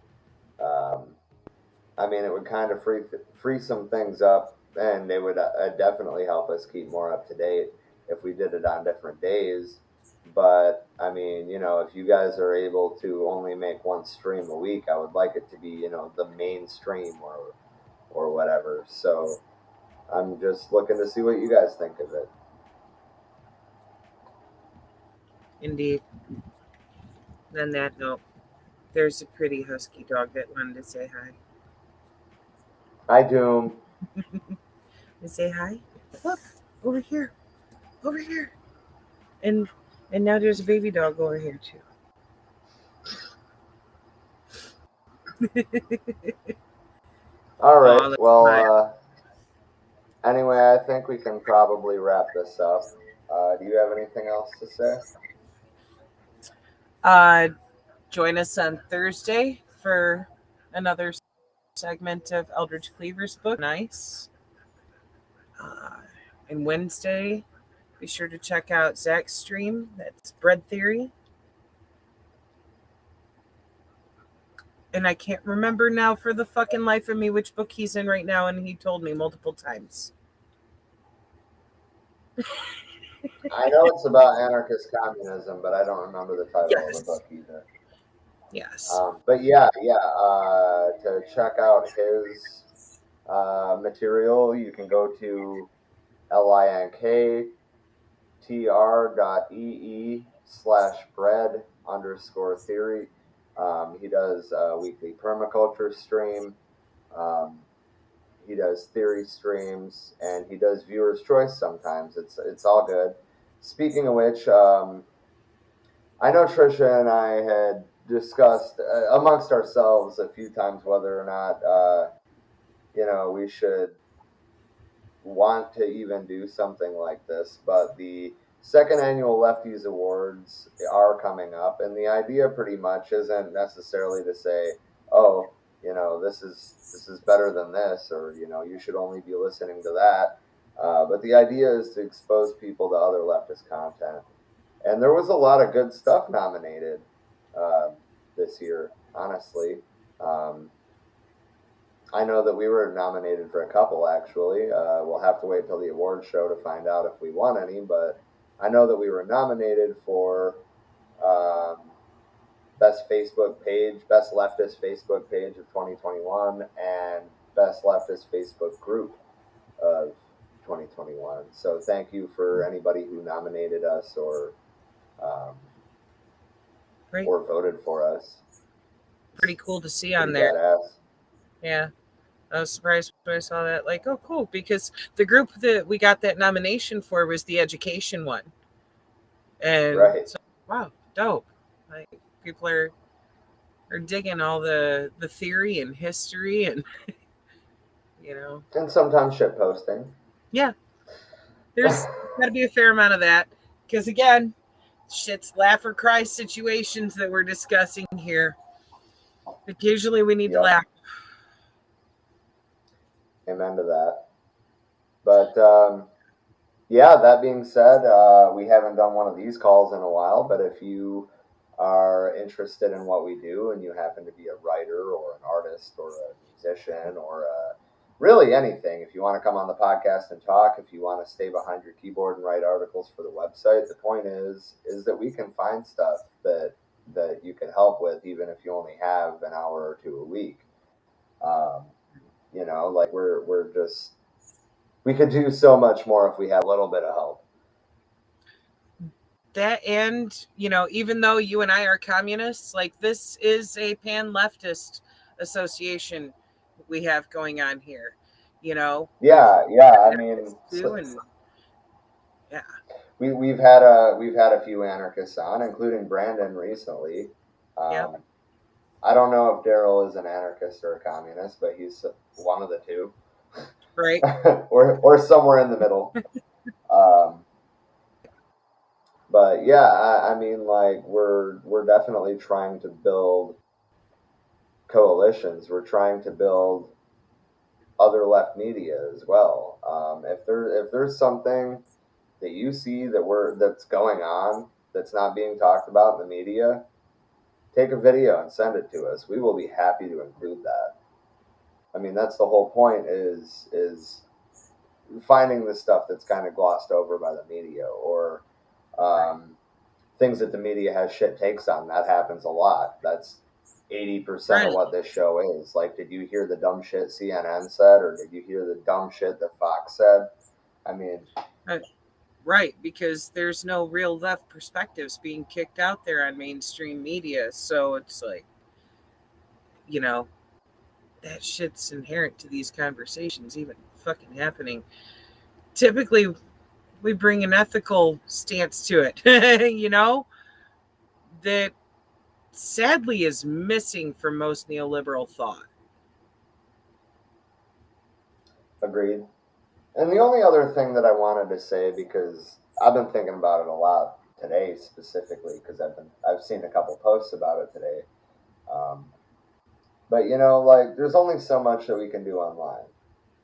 I mean, it would kind of free some things up, and it would definitely help us keep more up to date if we did it on different days. But I mean, if you guys are able to only make one stream a week, I would like it to be, the main stream or whatever. So I'm just looking to see what you guys think of it. Indeed. And on that note, there's a pretty husky dog that wanted to say hi. Hi, Doom. Say hi. Look, over here. Over here. And now there's a baby dog over here too. All right. Well, anyway, I think we can probably wrap this up. Do you have anything else to say? Join us on Thursday for another segment of Eldridge Cleaver's book. Nice. And Wednesday, be sure to check out Zach's stream. That's Bread Theory. And I can't remember now for the fucking life of me which book he's in right now, and he told me multiple times. I know it's about anarchist communism, but I don't remember the title of the book either. Yes. But to check out his material, you can go to linktr.ee/bread_theory. He does a weekly permaculture stream. He does theory streams, and he does viewer's choice sometimes. It's all good. Speaking of which, I know Trisha and I had discussed amongst ourselves a few times whether or not we should want to even do something like this. But the second annual Lefties Awards are coming up, and the idea pretty much isn't necessarily to say, oh, this is better than this, or you should only be listening to that. But the idea is to expose people to other leftist content. And there was a lot of good stuff nominated this year, honestly. I know that we were nominated for a couple, actually. We'll have to wait till the awards show to find out if we won any, but I know that we were nominated for Best Facebook page, Best Leftist Facebook page of 2021, and Best Leftist Facebook group of 2021. So thank you for anybody who nominated us or voted for us. Pretty cool to see on there. Badass. Yeah. I was surprised when I saw that. Like, oh, cool. Because the group that we got that nomination for was the education one. And so, wow, dope. Like, people are digging all the theory and history and, And sometimes shit posting. Yeah. There's got to be a fair amount of that. Because, again, shit's laugh or cry situations that we're discussing here. Occasionally we need to laugh. Amen to that. But yeah, that being said, we haven't done one of these calls in a while, but if you are interested in what we do and you happen to be a writer or an artist or a musician or really anything, if you want to come on the podcast and talk, if you want to stay behind your keyboard and write articles for the website, the point is that we can find stuff that you can help with, even if you only have an hour or two a week. You know, like we're just, we could do so much more if we had a little bit of help. That, and you know, even though you and I are communists, like this is a pan-leftist association we have going on here, you know. Yeah, I mean, yeah, we've had a few anarchists on, including Brandon recently. Yep. I don't know if Daryl is an anarchist or a communist, but he's one of the two, right? or somewhere in the middle. But yeah, I mean, like we're definitely trying to build coalitions. We're trying to build other left media as well. If there's something that you see that's going on that's not being talked about in the media, take a video and send it to us. We will be happy to include that. I mean, that's the whole point, is finding the stuff that's kind of glossed over by the media, or things that the media has shit takes on. That happens a lot. That's 80% of what this show is. Like, did you hear the dumb shit CNN said, or did you hear the dumb shit that Fox said? I mean, right, because there's no real left perspectives being kicked out there on mainstream media. So it's like, you know, that shit's inherent to these conversations even fucking happening. Typically, we bring an ethical stance to it, you know, that sadly is missing from most neoliberal thought. Agreed. And the only other thing that I wanted to say, because I've been thinking about it a lot today specifically, because I've seen a couple posts about it today. But you know, like there's only so much that we can do online.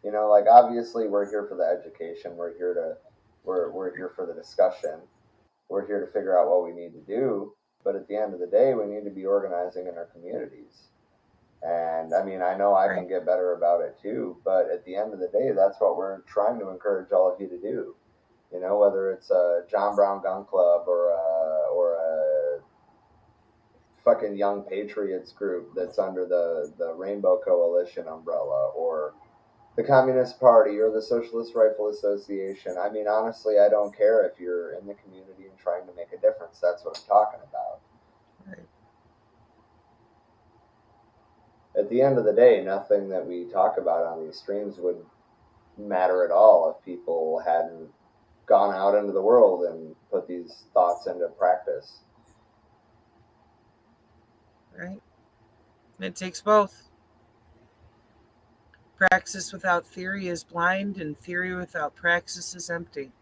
You know, like obviously we're here for the education. We're here for the discussion. We're here to figure out what we need to do. But at the end of the day, we need to be organizing in our communities. And I mean, I know I can get better about it too, but at the end of the day, that's what we're trying to encourage all of you to do. You know, whether it's a John Brown Gun Club or a fucking Young Patriots group that's under the Rainbow Coalition umbrella, or the Communist Party or the Socialist Rifle Association. I mean, honestly, I don't care if you're in the community and trying to make a difference. That's what I'm talking about. At the end of the day, nothing that we talk about on these streams would matter at all if people hadn't gone out into the world and put these thoughts into practice. Right. It takes both. Praxis without theory is blind, and theory without praxis is empty.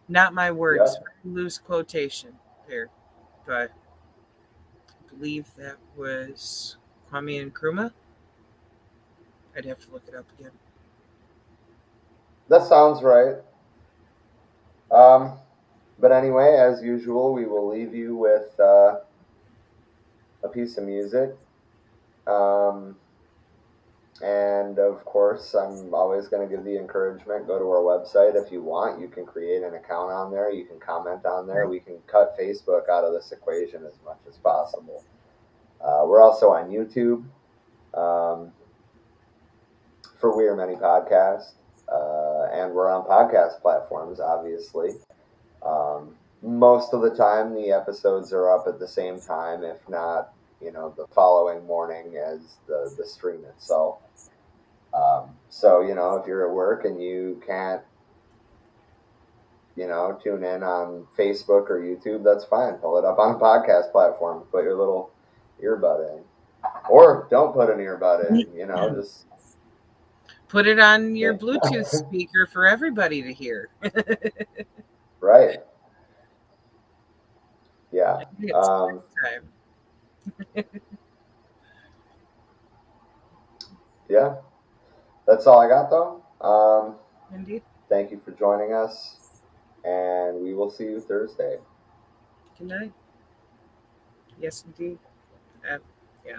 Not my words. Yeah. Loose quotation there. But I believe that was Kwame Nkrumah. I'd have to look it up again. That sounds right. But anyway, as usual, we will leave you with a piece of music. And of course, I'm always going to give the encouragement, go to our website if you want. You can create an account on there. You can comment on there. We can cut Facebook out of this equation as much as possible. We're also on YouTube for We Are Many Podcast. And we're on podcast platforms, obviously. Most of the time, the episodes are up at the same time, if not, you know, the following morning as the stream itself. So, you know, if you're at work and you can't, you know, tune in on Facebook or YouTube, that's fine. Pull it up on a podcast platform. Put your little earbud in. Or don't put an earbud in, you know, just put it on your Bluetooth speaker for everybody to hear. Right. Yeah. Maybe it's next time. Yeah. That's all I got, though. Indeed. Thank you for joining us, and we will see you Thursday. Good night. Yes, indeed. Yeah.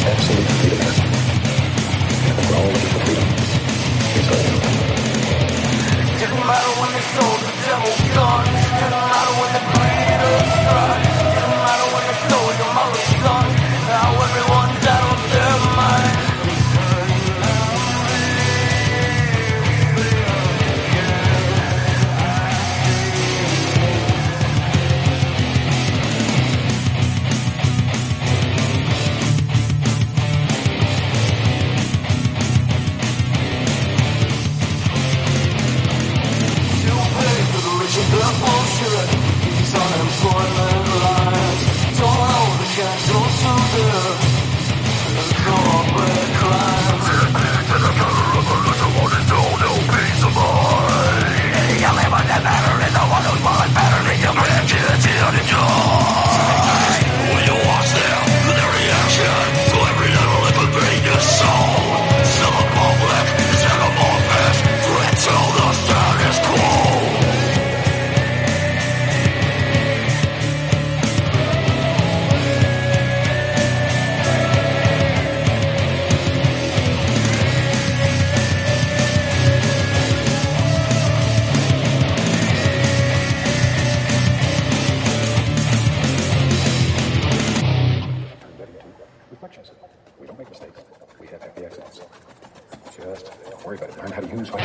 Absolute freedom. And we're all looking for freedom. Here's what I know. Didn't matter when they sold the devil guns. Didn't matter when they played us strike. Didn't matter when they stole your mother's son. Now everyone's out of their mind. Bullshit, these unemployment lines don't know the casuals to the corporate crimes. To the color of a little one and no peace of mind. Any element that matter is the one who's more better than your grandkids here to joy. When you watch their reaction to every little inconvenience soul, still a public is anamorphous, threat to the status quo. We don't make mistakes. We have happy accidents. Just don't worry about it. Learn how to use what